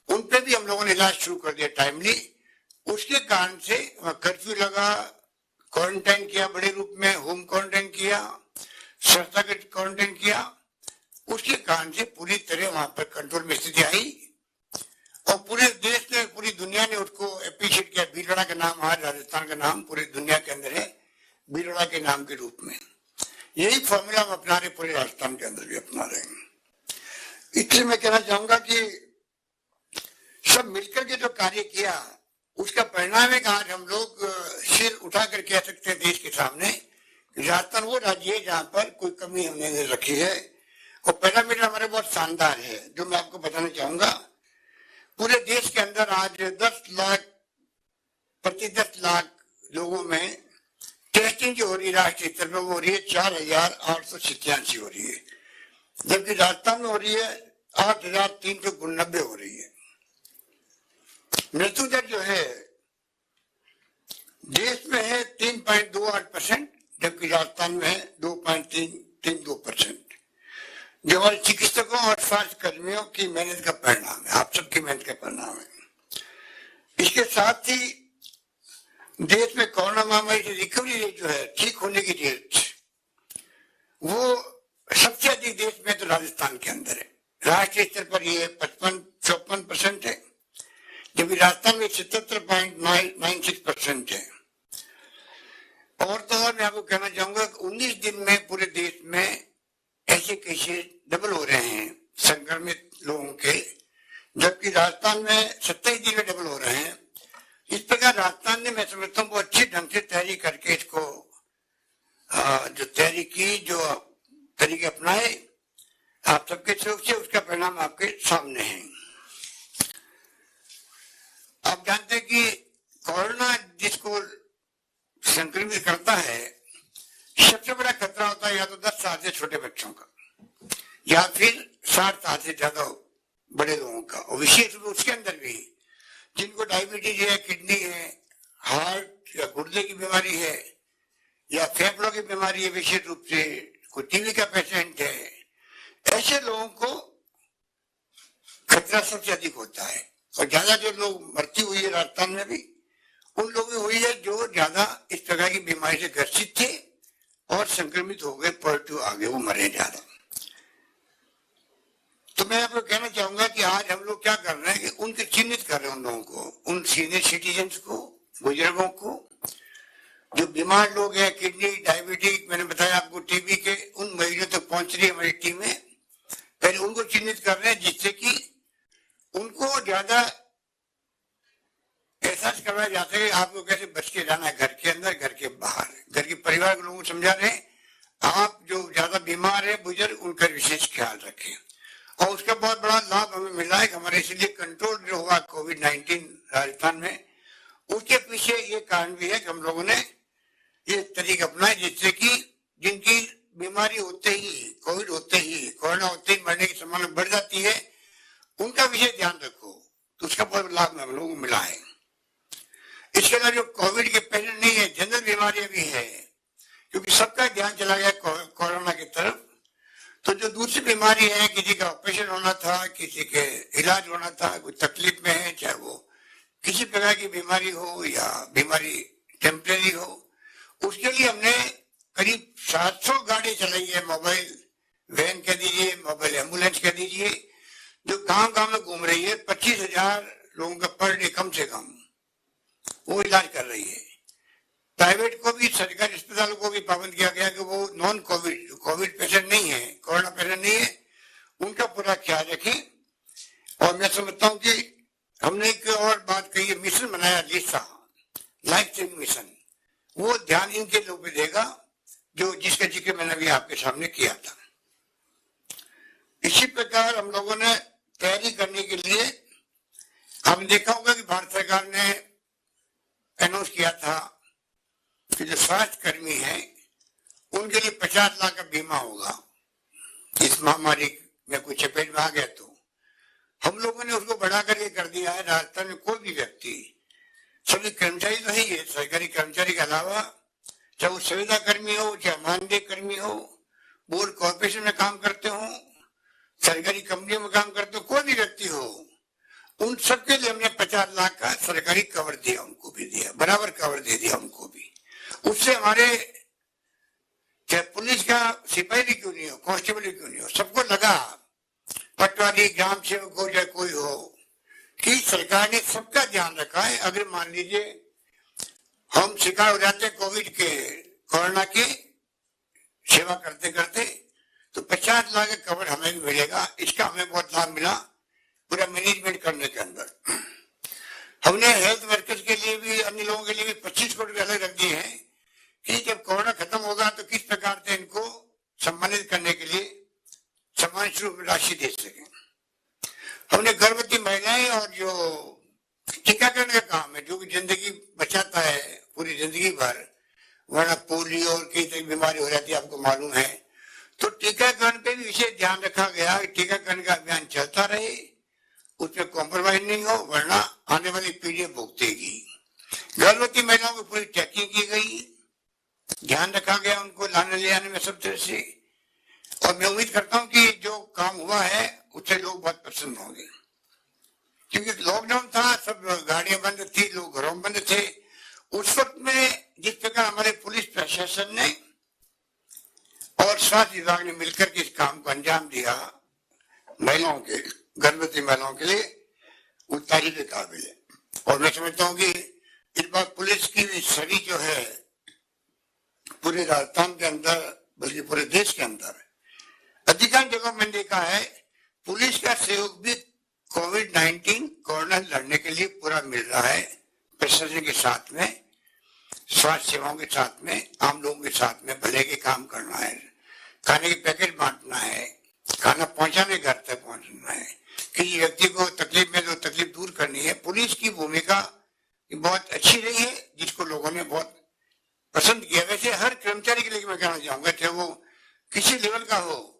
उन पे भी हम लोगों ने इलाज शुरू कर दिया टाइमली। उसके कारण से कर्फ्यू लगा, क्वारंटाइन किया, बड़े रूप में होम क्वारंटाइन किया, संस्थागत क्वारंटाइन किया। उसके कारण से पूरी तरह वहां पर कंट्रोल में स्थिति आई और पूरे देश ने, पूरी दुनिया ने उसको अप्रिशिएट किया। भीलवाड़ा का नाम आज राजस्थान का नाम पूरी दुनिया के अंदर है भीलवाड़ा के नाम के रूप में। यही फॉर्मूला हम अपना रहे, पूरे राजस्थान के अंदर भी अपना रहे हैं। इसलिए मैं कहना चाहूंगा कि सब मिलकर के जो कार्य किया उसका परिणाम है कि आज हम लोग सिर उठा कर कह सकते हैं देश के सामने राजस्थान वो राज्य है जहां पर कोई कमी हमने नहीं रखी है। और पैरामीटर हमारे बहुत शानदार है जो मैं आपको बताना चाहूंगा। पूरे देश के अंदर आज 10 लाख प्रति 10 लाख लोगों में टेस्टिंग जो हो रही है राष्ट्रीय स्तर पर वो हो रही है 4,887 हो रही है, जबकि राजस्थान में हो रही है 8,389 हो रही है। मृत्यु दर जो है देश में है 3.28%, जबकि राजस्थान में है 2.32%। जो हमारे चिकित्सकों और स्वास्थ्य कर्मियों की मेहनत का परिणाम है, आप सबकी मेहनत का परिणाम है। इसके साथ ही देश में कोरोना महामारी से रिकवरी रेट जो है, ठीक होने की रेट, वो सबसे अधिक देश में तो राजस्थान के अंदर है। राष्ट्रीय स्तर पर ये 54% है, जबकि राजस्थान में 77.96% है। और तो और मैं आपको कहना चाहूंगा कि 19 दिन में पूरे देश में ऐसे केसेस डबल हो रहे हैं संक्रमित लोगों के, जबकि राजस्थान में 27 दिन में डबल हो रहे हैं। इस प्रकार राजस्थान ने, मैं समझता हूँ, बहुत अच्छे ढंग से तैयारी करके इसको जो तैयारी की, जो तरीके अपनाए, आप सबके सहयोग से उसका परिणाम आपके सामने है। आप जानते हैं कि कोरोना जिसको संक्रमित करता है, सबसे बड़ा खतरा होता है या तो 10 साल से छोटे बच्चों का या फिर 60 साल से ज्यादा बड़े लोगों का, और विशेष रूप से उसके अंदर भी जिनको डायबिटीज है, किडनी है, हार्ट या गुर्दे की बीमारी है या फेफड़ों की बीमारी है, विशेष रूप से कोई टीबी का पेशेंट है, ऐसे लोगों को खतरा सबसे अधिक होता है। और ज्यादा जो लोग मृत्यु हुई है राजस्थान में भी उन लोगों की हुई है जो ज्यादा इस प्रकार की बीमारी से ग्रसित थे और संक्रमित हो गए, पॉजिटिव आ गए, वो मरे ज्यादा। तो मैं आपको कहना चाहूंगा कि आज हम लोग क्या कर रहे हैं कि उनके चिन्हित कर रहे हैं उन लोगों को, उन सीनियर सिटीजन्स को, बुजुर्गों को, जो बीमार लोग हैं, किडनी, डायबिटीज, मैंने बताया आपको टीबी के, उन मरीजों तक पहुंच रही है हमारी टीमें। पहले उनको चिन्हित कर रहे हैं जिससे कि उनको ज्यादा एहसास करवाया जाता है कि आपको कैसे बच के जाना है, घर के अंदर, घर के बाहर। घर के परिवार के लोगों को समझा रहे हैं आप जो ज्यादा बीमार है, बुजुर्ग, उनका विशेष ख्याल रखें। और उसका बहुत बड़ा लाभ हमें मिला है कि हमारे इसलिए कंट्रोल जो हुआ कोविड-19 राजस्थान में, उसके पीछे ये कारण भी है कि हम लोगों ने ये तरीका अपनाए जिससे कि जिनकी बीमारी होते ही, कोविड होते ही, कोरोना होते ही मरने की संभावना बढ़ जाती है, उनका विशेष ध्यान रखो, तो उसका बहुत लाभ हम लोगों को मिला है। इसके अलावा जो कोविड के पेशेंट नहीं है, जनरल बीमारियां भी है, क्योंकि सबका ध्यान चला गया कोरोना की तरफ। तो जो दूसरी बीमारी है, किसी का ऑपरेशन होना था, किसी के इलाज होना था, कोई तकलीफ में है, चाहे वो किसी प्रकार की बीमारी हो या बीमारी टेम्परेरी हो, उसके लिए हमने करीब 700 गाड़ी चलाई है, मोबाइल वैन कह दीजिए, मोबाइल एम्बुलेंस कह दीजिए, जो गांव-गांव में घूम रही है। 25,000 लोगों का पर डे कम से कम वो इलाज कर रही है। प्राइवेट को भी, सरकारी अस्पतालों को भी पाबंद किया गया कि वो नॉन कोविड, कोविड पेशेंट नहीं है, कोरोना पेशेंट नहीं है, उनका पूरा ख्याल रखें। और मैं समझता हूँ कि हमने एक और बात कही है, मिशन बनाया लिसा, लाइफ सेविंग मिशन, वो ध्यान इनके लोगों पे देगा जो जिसका जिक्र मैंने अभी आपके सामने किया था। इसी प्रकार हम लोगों ने तैयारी करने के लिए, हमने देखा होगा कि भारत सरकार ने अनाउंस किया था कि जो स्वास्थ्य कर्मी हैं उनके लिए 50 लाख का बीमा होगा इस महामारी में कोई चपेट में आ गया तो। हम लोगों ने उसको बढ़ाकर ये कर दिया है, राजस्थान में कोई भी व्यक्ति, सभी कर्मचारी तो ही है, सरकारी कर्मचारी के अलावा, चाहे वो संविदा कर्मी हो, चाहे मानदेय कर्मी हो, बोर्ड कॉर्पोरेशन में काम करते हो, सरकारी कंपनियों में काम करते हो, कोई भी व्यक्ति हो, उन सबके लिए हमने 50 लाख का सरकारी कवर दिया, उनको भी दिया, बराबर कवर दे दिया उनको भी। उससे हमारे चाहे पुलिस का सिपाही भी क्यों नहीं हो, कांस्टेबल भी क्यों नहीं हो, सबको लगा, पटवारी, ग्राम सेवक हो, चाहे कोई हो, कि सरकार ने सबका ध्यान रखा है। अगर मान लीजिए हम शिकार हो जाते कोविड के, कोरोना के सेवा करते करते, तो 50 लाख का कवर हमें भी मिलेगा। इसका हमें बहुत लाभ मिला पूरा मैनेजमेंट करने के अंदर। हमने हेल्थ वर्कर्स के लिए भी, अन्य लोगों के लिए भी 25 करोड़ रुपए अलग रख दिए हैं कि जब कोरोना खत्म होगा तो किस प्रकार से इनको सम्मानित करने के लिए सम्मान स्वरूप राशि दे सके। हमने गर्भवती महिलाएं और जो टीकाकरण का काम है, जो कि जिंदगी बचाता है पूरी जिंदगी भर, वरना पोलियो और कई तरह की बीमारी हो जाती है, आपको मालूम है। तो टीकाकरण पे भी विशेष ध्यान रखा गया कि टीकाकरण का अभियान चलता रहे, उसमें कॉम्प्रोमाइज नहीं हो, वरना आने वाली पीढ़ियां भुगतेगी। गर्भवती महिलाओं की पूरी चेकिंग की गई, ध्यान रखा गया उनको लाने ले आने में सब तरह से। और मैं उम्मीद करता हूं कि जो काम हुआ है उससे लोग बहुत प्रसन्न होंगे, क्योंकि लॉकडाउन था, सब गाड़ियां बंद थी, लोग घरों में बंद थे। उस वक्त में जिस प्रकार हमारे पुलिस प्रशासन ने और स्वास्थ्य विभाग ने मिलकर के इस काम को अंजाम दिया महिलाओं के, गर्भवती महिलाओं के लिए, वो तारीफ के काबिल है। और मैं समझता हूँ कि इस बार पुलिस की भी छवि जो है पूरे राजस्थान के अंदर, बल्कि पूरे देश के अंदर अधिकांश जगहों में देखा है पुलिस का सहयोग भी कोविड-19 कोरोना लड़ने के लिए पूरा मिल रहा है। प्रशासन के साथ में, स्वास्थ्य सेवाओं के साथ में, आम लोगों के साथ में भले के काम करना है, खाने के पैकेट बांटना है, खाना पहुंचाने घर तक पहुंचना है, किसी व्यक्ति को तकलीफ में तो तकलीफ दूर करनी है। पुलिस की भूमिका बहुत अच्छी रही है, जिसको लोगों ने बहुत पसंद किया। वैसे हर कर्मचारी के लिए मैं कहना चाहूंगा, चाहे वो किसी लेवल का हो,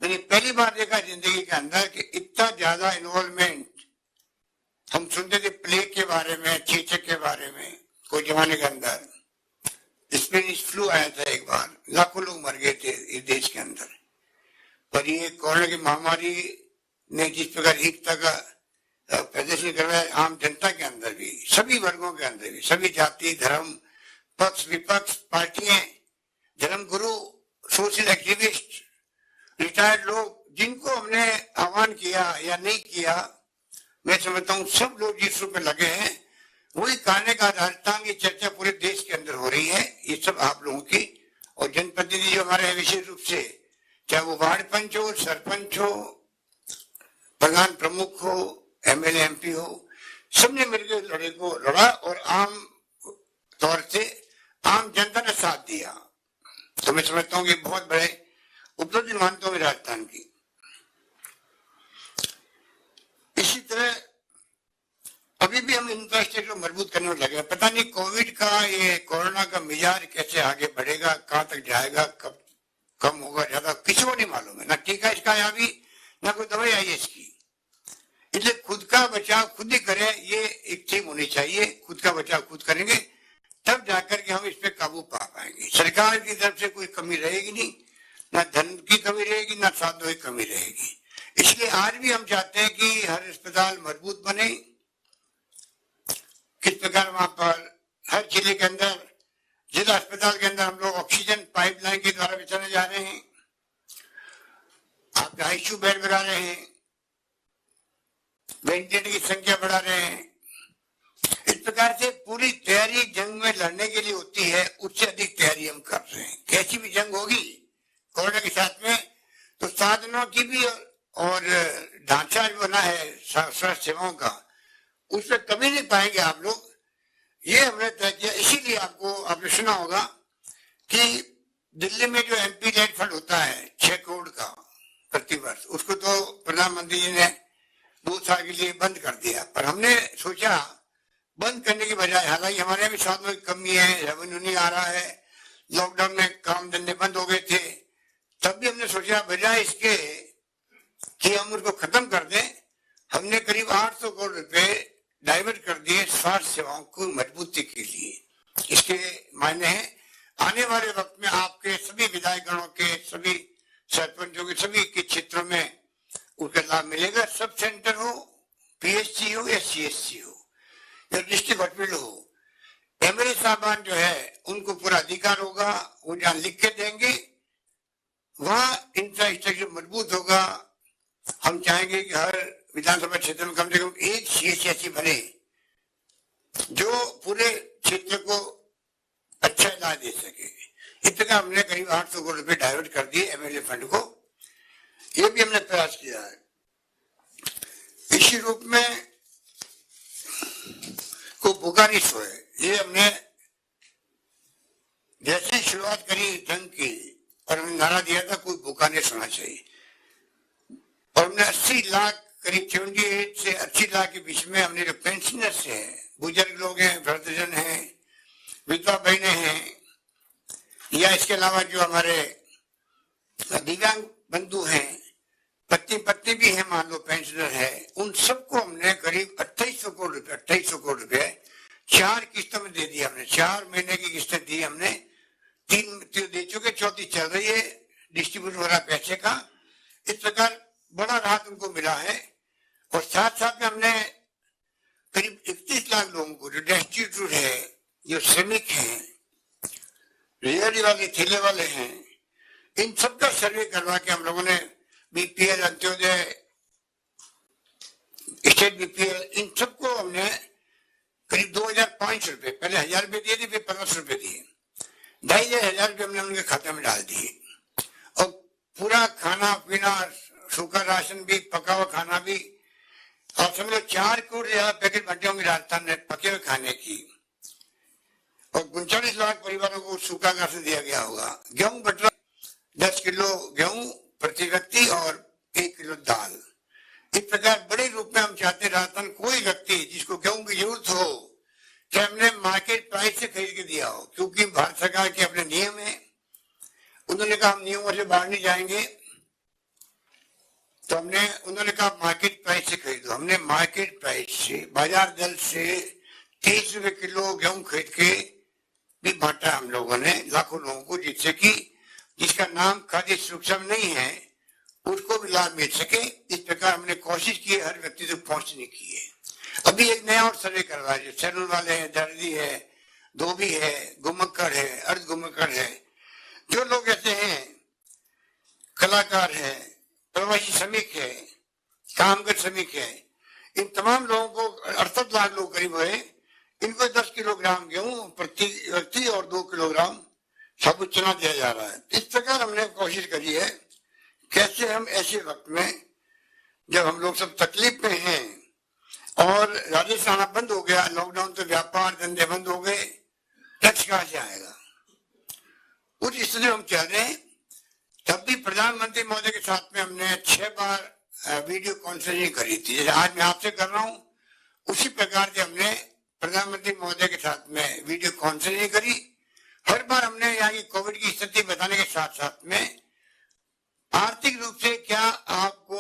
मैंने पहली बार देखा जिंदगी के अंदर कि इतना ज्यादा इन्वॉल्वमेंट। हम सुनते थे प्लेग के बारे में, चेचक के बारे में, कोई जमाने के अंदर स्पेनिश फ्लू आया था एक बार, लाखों लोग मर गए थे इस देश के अंदर। पर ये कोरोना की महामारी ने जिस प्रकार एकता का प्रदर्शन करवाया आम जनता के अंदर भी, सभी वर्गों के अंदर भी, सभी जाति धर्म पक्ष विपक्ष पार्टियां, धर्मगुरु, सोशल एक्टिविस्ट, रिटायर्ड लोग, जिनको हमने आह्वान किया या नहीं किया, मैं समझता हूँ सब लोग जिस रूप में लगे हैं, वही कहने का राजस्थान की चर्चा पूरे देश के अंदर हो रही है। ये सब आप लोगों की और जनप्रतिनिधि जो हमारे विशेष रूप से, चाहे वो वार्ड पंच हो, सरपंच हो, प्रधान प्रमुख हो, एमएलए एमपी हो, सबने मिलकर लड़े को लड़ा और आम तौर से आम जनता ने साथ दिया। तो मैं समझता हूँ कि बहुत बड़े उपलब्धि मानता हूँ राजस्थान की। इसी तरह अभी भी हम इंफ्रास्ट्रक्चर मजबूत करने में लगे हैं। पता नहीं कोविड का, ये कोरोना का मिजाज कैसे आगे बढ़ेगा, कहाँ तक जाएगा, कब कम होगा, ज्यादा किसी को नहीं मालूम है। ना टीका इसका आया अभी, ना कोई दवाई आई है इसकी। इसलिए खुद का बचाव खुद ही करें, ये एक थीम होनी चाहिए। खुद का बचाव खुद करेंगे तब जाकर के हम इस पे काबू पा पाएंगे। सरकार की तरफ से कोई कमी रहेगी नहीं, ना धन की कमी रहेगी, ना साधनों की कमी रहेगी। इसलिए आज भी हम चाहते हैं कि हर अस्पताल मजबूत बने। किस प्रकार वहां पर हर जिले के अंदर, जिला अस्पताल के अंदर हम लोग ऑक्सीजन पाइपलाइन के द्वारा बिछाने जा रहे हैं, आप आईसीयू बेड बढ़ा रहे हैं, वेंटिलेटर की संख्या बढ़ा रहे हैं। इस प्रकार से पूरी तैयारी जंग में लड़ने के लिए होती है, उससे अधिक तैयारी हम कर रहे हैं। कैसी भी जंग होगी कोरोना के साथ में, तो साधनों की भी और ढांचा जो बना है स्वास्थ्य सेवाओं का, उसमें कमी नहीं पाएंगे आप लोग। ये हमने तय किया। इसीलिए आपने सुना होगा कि दिल्ली में जो एमपी लेड फंड होता है 6 करोड़ का प्रतिवर्ष, उसको तो प्रधानमंत्री जी ने 2 साल के लिए बंद कर दिया। पर हमने सोचा बंद करने की बजाय, हालांकि हमारे भी साधनों की कमी है, रेवेन्यू नहीं आ रहा है, लॉकडाउन में काम धंधे बंद हो गए थे, तब भी हमने सोचा बजाय इसके कि हम उसको खत्म कर दें, हमने करीब 800 करोड़ रुपए डाइवर्ट कर दिए स्वास्थ्य सेवाओं को मजबूती के लिए। इसके मायने हैं आने वाले वक्त में आपके सभी विधायकगणों के, सभी सरपंचों के, सभी के क्षेत्रों में उसका लाभ मिलेगा। सब सेंटर हो, पीएचसी हो या सीएचसी हो या डिस्ट्रिक्ट हॉस्पिटल हो, एमएलए साहबान जो है उनको पूरा अधिकार होगा, वो जहाँ लिख के देंगे वहां इंफ्रास्ट्रक्चर मजबूत होगा। हम चाहेंगे कि हर विधानसभा क्षेत्र में कम से कम एक सीएचसी ऐसी बने जो पूरे क्षेत्र को अच्छा इलाज दे सके। इस प्रकार हमने करीब 800 करोड़ रुपए डाइवर्ट कर दिए एमएलए फंड को। ये भी हमने प्रयास किया है। इसी रूप में को भूखा नहीं सोए, ये हमने जैसे शुरुआत करी जंग की और हमने नारा दिया था कोई भूखा नहीं सोना चाहिए, और हमने 80 लाख करीब 78 से 80 लाख के बीच में हमने जो पेंशनर्स हैं, बुजुर्ग लोग हैं, वृद्धजन हैं, विधवा बहनें हैं, या इसके अलावा जो हमारे दिव्यांग बंधु हैं, पत्नी भी है, मान लो पेंशनर है, उन सबको हमने करीब 2800 करोड़ रुपए 4 किस्तों में दे दिया हमने। 4 महीने की किस्तें दी हमने, 3 दे चुके, चौथी चल रही है, डिस्ट्रीब्यूट हो रहा पैसे का। इस प्रकार बड़ा राहत उनको मिला है। और साथ साथ में हमने करीब 31 लाख लोगों को जो डेस्टिट्यूट है, जो श्रमिक हैं, रेहड़ी वाले, ठेले वाले हैं, इन सबका सर्वे करवा के हम लोगों ने बीपीएल, अंत्योदय, स्टेट बीपीएल, इन सबको हमने करीब 2500 रुपए, पहले 1000 रुपए दिए थे, फिर 1500 रुपए दिए, 2500 रुपए हमने उनके खाते में डाल दिए। और पूरा खाना पीना, सूखा राशन भी, पका हुआ खाना भी, और समझ लो 4 करोड़ से ज्यादा पैकेट बंटे होंगे राजस्थान में पके हुए खाने की। और 39 लाख परिवारों को सूखा राशन दिया गया होगा। गेहूं बट 10 किलो गेहूं प्रति व्यक्ति और 1 किलो दाल। इस प्रकार बड़े रूप में हम चाहते राजस्थान कोई व्यक्ति जिसको गेहूं की जरूरत हो, कि हमने मार्केट प्राइस से खरीद के दिया हो, क्योंकि भारत सरकार के अपने नियम है। उन्होंने कहा हम नियमों से बाहर नहीं जाएंगे, तो उन्होंने कहा मार्केट प्राइस से खरीदो। हमने मार्केट प्राइस से, बाजार दर से 30 रुपए किलो गेहूं खरीद के भी बांटा हम लोगों ने लाखों लोगों को, जिससे कि जिसका नाम खाद्य सुरक्षा में नहीं है उसको भी लाभ मिल सके। इस प्रकार हमने कोशिश की हर व्यक्ति तक पहुंचने की है। अभी एक नया और सर्वे करवा है, सैलून वाले हैं, दर्जी है, धोबी है, गुमक्कड़ है, अर्ध गुमक्कड़ है, जो लोग ऐसे हैं, कलाकार है, प्रवासी श्रमिक है, कामगर श्रमिक है, इन तमाम लोगों को 68 लाख लोग करीब हुए, इनको 10 किलोग्राम गेहूं प्रति व्यक्ति और 2 किलोग्राम साबुत चना दिया जा रहा है। इस प्रकार हमने कोशिश करी है कैसे हम ऐसे वक्त में जब हम लोग सब तकलीफ में हैं और राजस्थान आना बंद हो गया, लॉकडाउन तो व्यापार धंधे बंद हो गए, टैक्स कहां से आएगा, उस स्थिति हम चाह रहे हैं। तब भी प्रधानमंत्री महोदय के साथ में हमने 6 बार वीडियो कॉन्फ्रेंसिंग करी थी, जैसे आज मैं आपसे कर रहा हूं, उसी प्रकार से हमने प्रधानमंत्री महोदय के साथ में वीडियो कॉन्फ्रेंसिंग करी। हर बार हमने यहाँ की कोविड की स्थिति बताने के साथ साथ में आर्थिक रूप से क्या आपको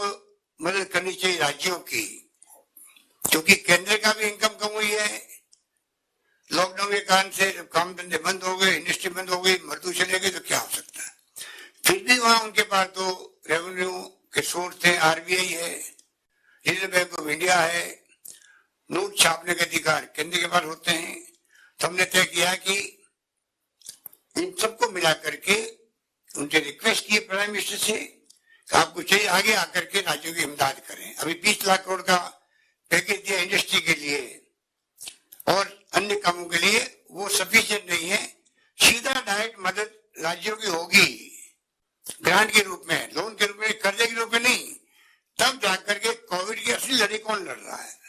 मदद करनी चाहिए राज्यों की, क्योंकि केंद्र का भी इनकम कम हुई है, लॉकडाउन के कारण से काम धंधे बंद हो गए, इंडस्ट्री बंद हो गई, मजदूर चले गए, तो क्या हो सकता है। फिर भी वहां उनके पास तो रेवेन्यू के सोर्स थे, आरबीआई है, रिजर्व बैंक ऑफ इंडिया है, नोट छापने के अधिकार केंद्र के पास होते हैं। तो हमने तय किया कि इन सबको मिला करके उनसे रिक्वेस्ट की प्राइम मिनिस्टर से, आपको चाहिए आगे आकर के राज्यों की इमदाद करें। अभी 20 लाख करोड़ का पैकेज दिया इंडस्ट्री के लिए और अन्य कामों के लिए, वो सफिशिएंट नहीं है। सीधा डायरेक्ट मदद राज्यों की होगी, ग्रांट के रूप में, लोन के रूप में, कर्जे के रूप में नहीं। तब जाकर के कोविड की असली लड़ाई कौन लड़ रहा है?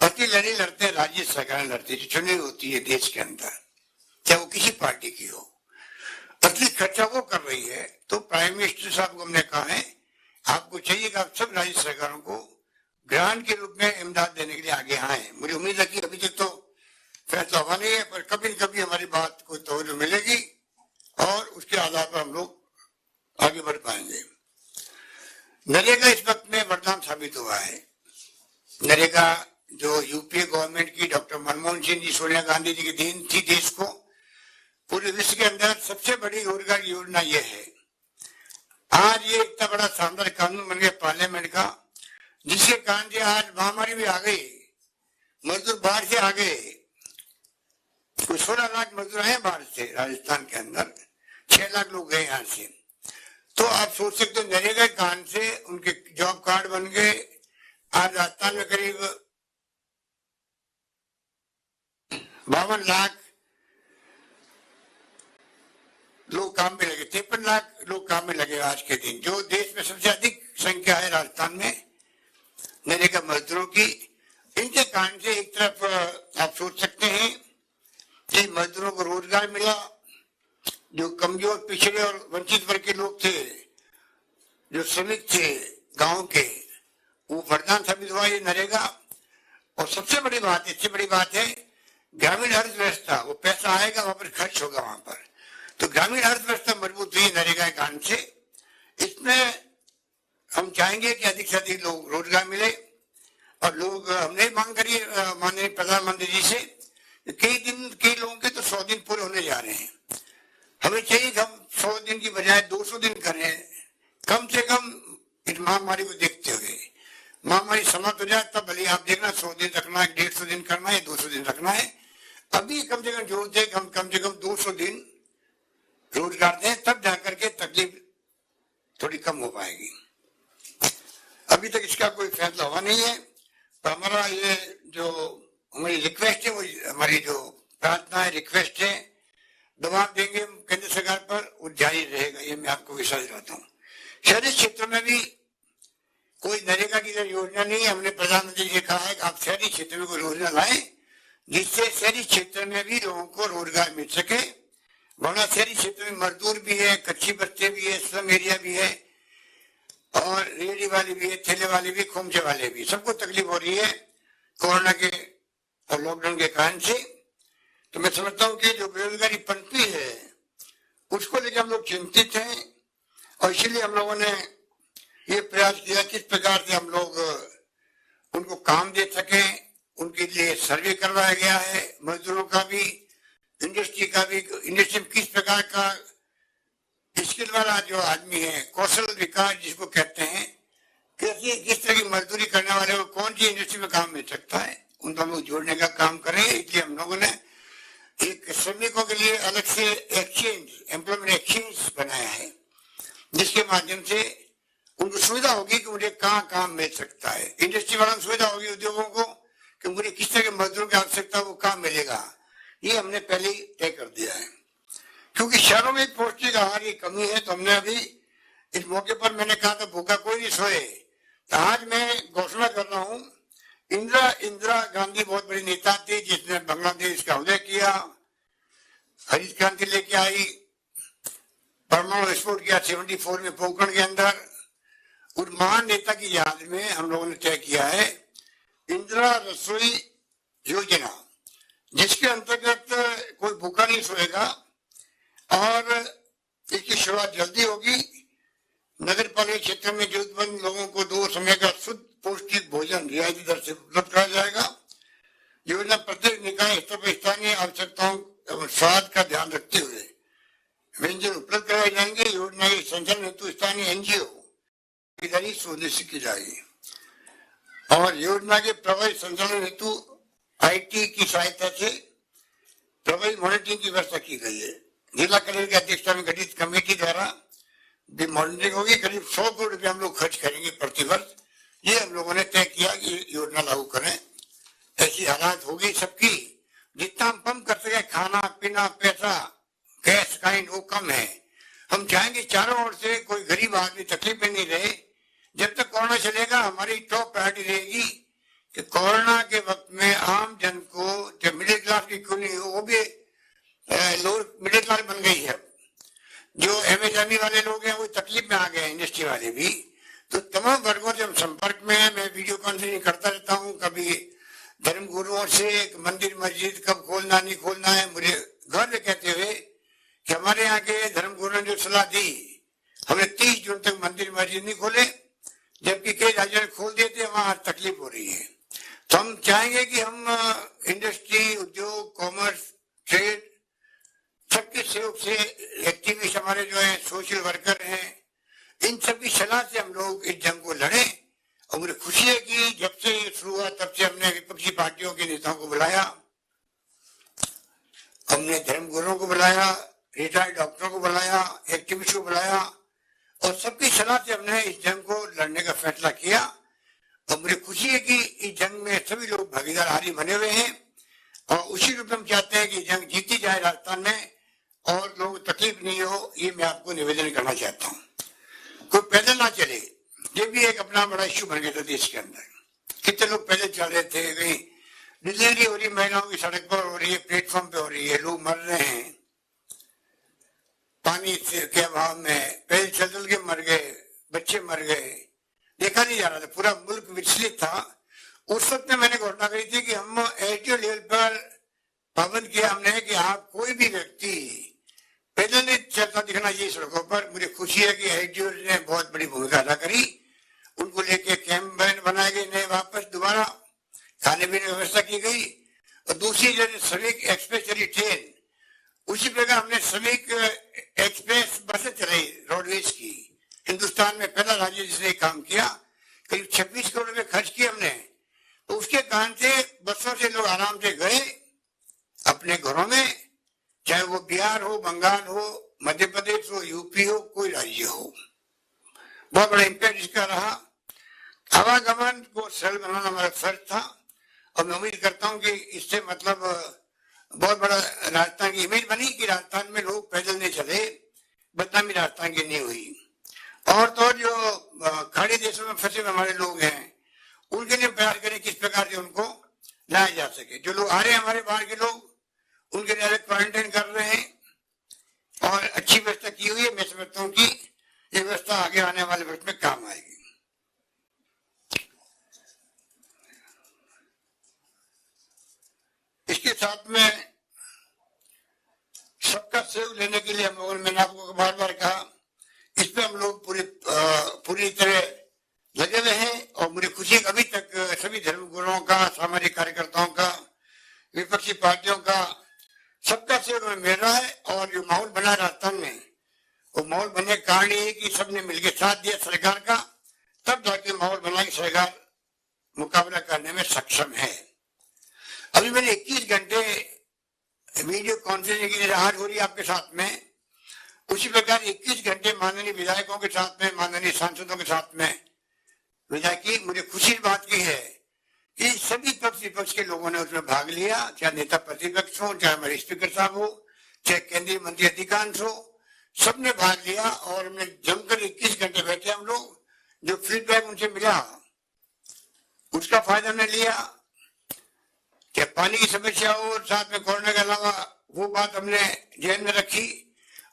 असली लड़ाई लड़ते हैं राज्य सरकार लड़ती है, जो चुनी होती है देश के अंदर, चाहे वो किसी पार्टी की हो। असली खर्चा वो कर रही है। तो प्राइम मिनिस्टर साहब को हमने कहा है आपको चाहिए कि आप सब राज्य सरकारों को ग्रांट के रूप में इमदाद देने के लिए आगे आए। मुझे उम्मीद है कि अभी तक तो फैसला हुआ नहीं है, पर कभी न कभी हमारी बात को तवज्जो मिलेगी और उसके आधार पर हम लोग आगे बढ़ पाएंगे। नरेगा इस वक्त में वरदान साबित हुआ है। नरेगा जो यूपीए गवर्नमेंट की, डॉक्टर मनमोहन सिंह जी, सोनिया गांधी जी की देन थी देश को, पूरे विश्व के अंदर सबसे बड़ी रोजगार योजना ये है। आज ये इतना बड़ा शानदार कानून बन गया पार्लियामेंट का, जिसके कारण से आज महामारी भी आ गई, मजदूर बाहर से आ गए। कुछ 16 लाख मजदूर हैं बाहर से, राजस्थान के अंदर 6 लाख लोग गए यहाँ से। तो आप सोच सकते हो नरेगा के कारण से उनके जॉब कार्ड बन गए, आज राजस्थान में करीब 52 लाख लोग काम में लगे, 53 लाख लोग काम में लगे आज के दिन। जो देश में सबसे अधिक संख्या है राजस्थान में नरेगा मजदूरों की। इनके कारण से एक तरफ आप सोच सकते हैं कि मजदूरों को रोजगार मिला, जो कमजोर पिछड़े और वंचित वर्ग के लोग थे, जो श्रमिक थे गांव के, वो वरदान साबित हुआ ये नरेगा। और सबसे बड़ी बात, इससे बड़ी बात है ग्रामीण अर्थव्यवस्था, वो पैसा आएगा वहां पर खर्च होगा वहां पर, तो ग्रामीण अर्थव्यवस्था मजबूत हुई नरेगा के कारण से। इसमें हम चाहेंगे कि अधिक से अधिक लोग रोजगार मिले। और लोग, हमने मांग करी माननीय प्रधानमंत्री जी से, कई लोगों के तो 100 दिन पूरे होने जा रहे हैं। हमें चाहिए कि हम 100 दिन की बजाय 200 दिन करें, कम से कम इस महामारी को देखते हुए। महामारी समाप्त हो जाए तब भले आप देखना 100 दिन रखना है, 150 दिन करना है, 200 दिन रखना है। अभी कम से कम जरूरत है कम से कम 200 दिन रोजगार दें, तब जाकर के तकलीफ थोड़ी कम हो पाएगी। अभी तक इसका कोई फैसला हुआ नहीं है, तो हमारा ये जो हमारी रिक्वेस्ट है, वो हमारी जो प्रार्थना है, रिक्वेस्ट है, दबाव देंगे केंद्र सरकार पर, वो जारी रहेगा, ये मैं आपको विश्वास दिलाता हूँ। शहरी क्षेत्रों में भी कोई नरेगा की योजना नहीं है। हमने प्रधानमंत्री जी से कहा है कि आप शहरी क्षेत्र में कोई योजना लाएं जिससे शहरी क्षेत्र में भी लोगों को रोजगार मिल सके। वरना शहरी क्षेत्र में मजदूर भी है, कच्ची बस्ती भी है, स्लम एरिया भी है, और रेहड़ी वाले भी है, ठेले वाले भी, खोमचे वाले भी, सबको तकलीफ हो रही है कोरोना के और लॉकडाउन के कारण से। तो मैं समझता हूँ कि जो बेरोजगारी पनपी है उसको लेकर हम लोग चिंतित हैं, और इसीलिए हम लोगों ने ये प्रयास किया किस प्रकार से हम लोग उनको काम दे सकें। उनके लिए सर्वे करवाया गया है, मजदूरों का भी, इंडस्ट्री का भी। इंडस्ट्री में किस प्रकार का स्किल वाला जो आदमी है, कौशल विकास जिसको कहते हैं, किस तरह की मजदूरी करने वाले को कौन सी इंडस्ट्री में काम मिल सकता है, उनको हम लोग जोड़ने का काम करें। इसलिए हम लोगों ने एक श्रमिकों के लिए अलग से एक्सचेंज, एम्प्लॉयमेंट एक्सचेंज बनाया है, जिसके माध्यम से उनको सुविधा होगी कि मुझे कहाँ काम मिल सकता है। इंडस्ट्री वालों को सुविधा होगी, उद्योगों को, कि मुझे किस तरह के मजदूरों की आवश्यकता है, वो काम मिलेगा। ये हमने पहले ही तय कर दिया है, क्योंकि शहरों में पौष्टिक आहार की कमी है। तो हमने अभी इस मौके पर मैंने कहा था भूखा कोई नहीं सोए, तो आज मैं घोषणा कर रहा हूँ, इंदिरा गांधी बहुत बड़ी नेता थी जिसने बांग्लादेश का उदय किया, हरित क्रांति लेके आई, परमाणु विस्फोट किया 74 में पोखरण के अंदर। उस महान नेता की याद में हम लोगों ने तय किया है इंदिरा रसोई योजना, जिसके अंतर्गत कोई भूखा नहीं सोएगा, और इसकी शुरुआत जल्दी होगी। नगर पालिका क्षेत्र में जरूरतमंद लोगों को 2 समय का शुद्ध पौष्टिक भोजन रियायती दर से उपलब्ध कराया जाएगा। योजना प्रत्येक निकाय स्तर पर स्थानीय आवश्यकताओं एवं स्वाद का ध्यान रखते हुए व्यंजन उपलब्ध कराए जाएंगे। योजना के संचालन हेतु स्थानीय एनजीओ भागीदारी सुनिश्चित की जाएगी, और योजना के प्रभावी संचालन हेतु आईटी की सहायता से प्रभावी मॉनिटरिंग की व्यवस्था की गई है। जिला कलेक्टर की अध्यक्षता में गठित कमेटी द्वारा भी मॉनिटरिंग होगी। करीब 100 करोड़ रुपए हम लोग खर्च करेंगे प्रति वर्ष। ये हम लोगों ने तय किया कि योजना लागू करें। ऐसी हालात होगी सबकी, जितना हम कम कर सके, खाना पीना, पैसा, गैस काइन, वो कम है। हम चाहेंगे चारों ओर से कोई गरीब आदमी तकलीफ में नहीं रहे। जब तक कोरोना चलेगा हमारी टॉप प्रायोरिटी रहेगी कि कोरोना के वक्त में आम जन को, जो मिडिल क्लास की क्यों नहीं हो, वो भी लोअर मिडिल क्लास बन गई है। जो एमएसएमई वाले लोग हैं वो तकलीफ में आ गए, इंडस्ट्री वाले भी। तो तमाम वर्गों से हम संपर्क में हैं। मैं वीडियो कॉन्फ्रेंसिंग करता रहता हूँ, कभी धर्म गुरुओं से, मंदिर मस्जिद कब खोलना नहीं खोलना है, मुझे गर्व कहते हुए कि हमारे यहाँ के धर्म गुरुओं ने जो सलाह दी, हमने 30 जून तक मंदिर मस्जिद नहीं खोले, जबकि कई राज्यों ने खोल दिए थे, वहां तकलीफ हो रही है। तो हम चाहेंगे कि हम इंडस्ट्री, उद्योग, कॉमर्स, ट्रेड, सबके सहयोग से, एक्टिविस्ट हमारे जो है, सोशल वर्कर हैं, इन सबकी सलाह से हम लोग इस जंग को लड़े। और मुझे खुशी है कि जब से ये शुरू हुआ तब से हमने विपक्षी पार्टियों के नेताओं को बुलाया, हमने धर्म गुरुओं को बुलाया, रिटायर्ड डॉक्टरों को बुलाया, एक्टिविस्ट को बुलाया, और सबकी सलाह से हमने इस जंग को लड़ने का फैसला किया। और मुझे खुशी है कि इस जंग में सभी लोग भागीदारी बने हुए हैं और उसी रूप में हम चाहते हैं कि जंग जीती जाए राजस्थान में और लोग तकलीफ नहीं हो। ये मैं आपको निवेदन करना चाहता हूँ। कोई पैदल ना चले, ये भी एक अपना बड़ा इश्यू बन गया था देश के अंदर। कितने लोग पैदल चल रहे थे, कहीं डिलीवरी हो रही महिलाओं की सड़क पर हो रही है, प्लेटफॉर्म पे हो रही है, लोग मर रहे हैं पानी के अभाव में, पैदल चल चल के मर गए, बच्चे मर गए, देखा नहीं जा रहा था, पूरा मुल्क विचलित था। उस वक्त में मैंने घोषणा करी थी कि हम एसडीओ लेवल पर पाबंद किया हमने कि आप कोई भी व्यक्ति पैदल नहीं चलता दिखना चाहिए सड़कों पर। मुझे खुशी है कि एसडीओ ने बहुत बड़ी भूमिका अदा करी, उनको लेके कैंप बनाए गए नए, वापस दोबारा खाने पीने की व्यवस्था की गई। और दूसरी जो श्रमिक एक्सप्रेस चली ट्रेन, उसी प्रकार हमने श्रमिक एक्सप्रेस बसें चलाई रोडवेज की। हिंदुस्तान में पहला राज्य जिसने काम किया, करीब 26 करोड़ रुपए खर्च किए हमने। तो उसके कारण से बसों से लोग आराम से गए अपने घरों में, चाहे वो बिहार हो, बंगाल हो, मध्य प्रदेश हो, यूपी हो, कोई राज्य हो। बहुत बड़ा इम्पैक्ट इसका रहा। आवागमन को सरल बनाना हमारा फर्ज था और मैं उम्मीद करता हूं कि इससे मतलब बहुत बड़ा राजस्थान की इमेज बनी कि राजस्थान में लोग पैदल नहीं चले, बदनामी राजस्थान की नहीं हुई। और तो जो खाड़ी देशों में फंसे हुए हमारे लोग हैं, उनके लिए प्रयास करें किस प्रकार से उनको लाया जा सके। जो लोग आ रहे हैं हमारे बाहर के लोग, उनके लिए अलग क्वारंटाइन कर रहे हैं और अच्छी व्यवस्था की हुई है। मैं समझता हूँ कि ये व्यवस्था आगे आने वाले वक्त में काम आएगी। इसके साथ में सबका सहयोग लेने के लिए हम लोगों ने, मैंने आपको बार बार कहा, इस पे हम लोग पूरी तरह लगे हुए हैं। और मुझे खुशी है अभी तक सभी धर्म गुरुओं का, सामाजिक कार्यकर्ताओं का, विपक्षी पार्टियों का, सबका सहयोग मिल रहा है। और जो माहौल बना राजस्थान में, वो माहौल बनने का कारण ये है कि सबने मिलकर साथ दिया सरकार का, तब जाके माहौल बना कि सरकार मुकाबला करने में सक्षम है। अभी मैंने 21 घंटे वीडियो कॉन्फ्रेंसिंग की आज हो रही है आपके साथ में, उसी प्रकार 21 घंटे माननीय विधायकों के साथ में, माननीय सांसदों के साथ में विधायकी। मुझे खुशी इस बात की है कि सभी पक्ष विपक्ष के लोगों ने उसमें भाग लिया, चाहे नेता प्रतिपक्ष हो, चाहे हमारे स्पीकर साहब हो, चाहे केंद्रीय मंत्री अधिकांश हो, सबने भाग लिया। और हमने जमकर 21 घंटे बैठे हम लोग। जो फीडबैक उनसे मिला उसका फायदा हमने लिया। क्या पानी की समस्या हो, साथ में कोरोना के अलावा, वो बात हमने ध्यान में रखी।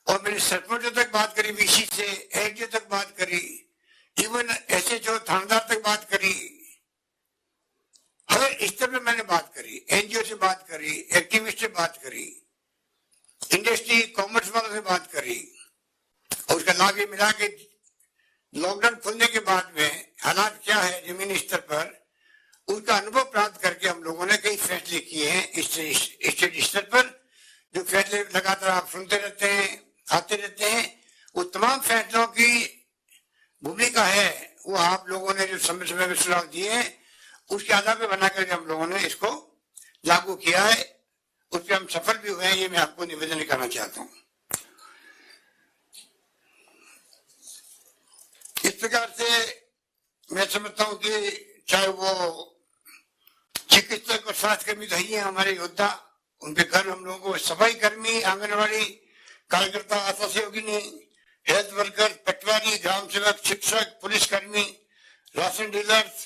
और मैंने सरपंचों तक बात करी, वीसी से एसडीओ तक बात करी, इवन एसएचओ थानेदार तक बात करी, हर स्तर पे मैंने बात करी, एनजीओ से बात करी, एक्टिविस्ट से बात करी, इंडस्ट्री कॉमर्स वालों से बात करी। और उसका लाभ ये मिला कि लॉकडाउन खुलने के बाद में हालात क्या है जमीनी स्तर पर, उसका अनुभव प्राप्त करके हम लोगों ने कई फैसले किए हैं स्टेट स्तर पर। जो फैसले लगातार आप सुनते रहते हैं, आते रहते हैं, वो तमाम फैसलों की भूमिका है, वो आप लोगों ने जो समय समय में सुझाव दिए हैं, उसके आधार पर बनाकर हम लोगों ने इसको लागू किया है। उस पर हम सफल भी हुए हैं, ये मैं आपको निवेदन करना चाहता हूँ। इस प्रकार से मैं समझता हूँ कि चाहे वो चिकित्सक और स्वास्थ्य कर्मी तो ही है हमारे योद्धा, उनके घर हम लोगों को, सफाई कर्मी, आंगनबाड़ी कार्यकर्ता, आशा सहयोगिनी, हेल्थ वर्कर, पटवारी, ग्राम सेवक, शिक्षक, पुलिस कर्मी, राशन डीलर्स,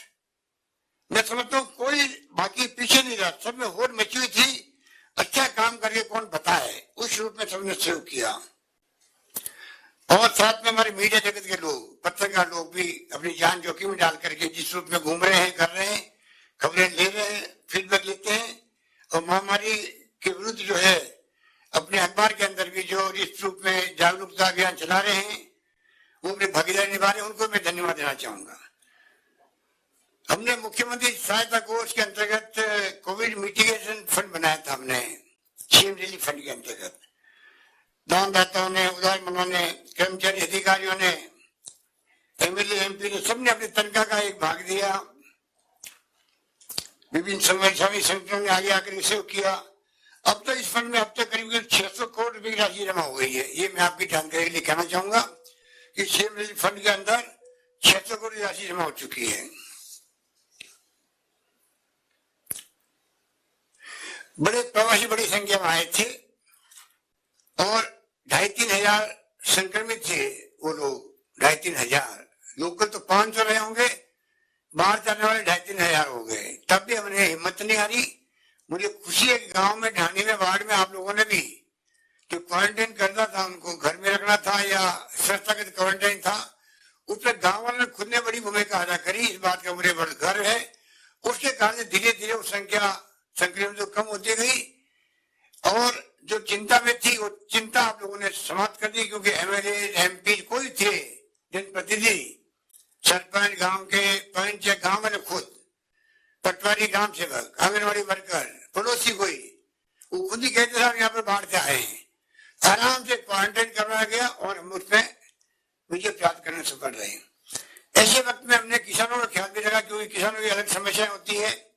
मैं समझता हूँ कोई बाकी पीछे नहीं रहा। सब में होड़ मची हुई थी, अच्छा काम करके कौन बताए, उस रूप में सबने सहयोग किया। और साथ में हमारे मीडिया जगत के लोग, पत्रकार लोग भी अपनी जान जोखिम में डाल करके जिस रूप में घूम रहे हैं, कर रहे हैं, खबरें ले रहे हैं, फीडबैक लेते हैं। और महामारी के विरुद्ध जो है अपने अखबार के अंदर भी जो इस रूप में जागरूकता अभियान चला रहे हैं, वो अपनी भागीदारी निभा रहे हैं, उनको मैं धन्यवाद देना चाहूंगा। हमने मुख्यमंत्री सहायता कोष के अंतर्गत कोविड मिटिगेशन फंड बनाया था, हमने सीएम रिलीफ फंड के अंतर्गत। दानदाताओं ने, उदारमंदों ने, कर्मचारी अधिकारियों ने, एमएलए एमपी ने, सबने अपनी तनख्वाह का एक भाग दिया। विभिन्न समाजसेवी संगठनों ने आगे आकर सहयोग किया। अब तो इस फंड में अब तक करीब 600 करोड़ रुपए की राशि जमा हो गई है। ये मैं आपकी जानकारी के लिए कहना चाहूंगा कि सीएम रिलीफ फंड के अंदर 600 करोड़ की राशि जमा हो चुकी है। बड़े प्रवासी बड़ी संख्या में आए थे और 2,500-3 हजार संक्रमित थे वो लोग। 2,500-3 हजार, लोकल तो 500 रहे होंगे, बाहर जाने वाले 2,500-3 हजार हो गए। तब भी हमने हिम्मत नहीं हारी। मुझे खुशी है कि गांव में, ढाणी में, वार्ड में आप लोगों ने भी जो क्वारंटाइन करना था, उनको घर में रखना था या संस्थागत क्वारंटाइन था, उस पर गाँव वालों ने खुद ने बड़ी भूमिका अदा करी। इस बात का मुझे बड़ा गर्व है। उसके कारण धीरे धीरे वो संख्या संक्रमित तो कम होती गई और जो चिंता में थी वो चिंता आप लोगों ने समाप्त कर दी, क्योंकि एमएलए, एमपी कोई थे, जनप्रतिनिधि, सरपंच, गांव के पंच या गांव वाले खुद, पटवारी, ग्राम सेवक, आंगनबाड़ी वर्कर, पड़ोसी कोई, वो खुद ही कहते थे यहाँ पर बाहर से आए हैं। आराम से क्वारंटाइन करवाया गया और हम उसमें विजय प्राप्त करने से पड़ रहे हैं। ऐसे वक्त में हमने किसानों का ख्याल भी रखा, क्योंकि किसानों की अलग समस्याएं होती है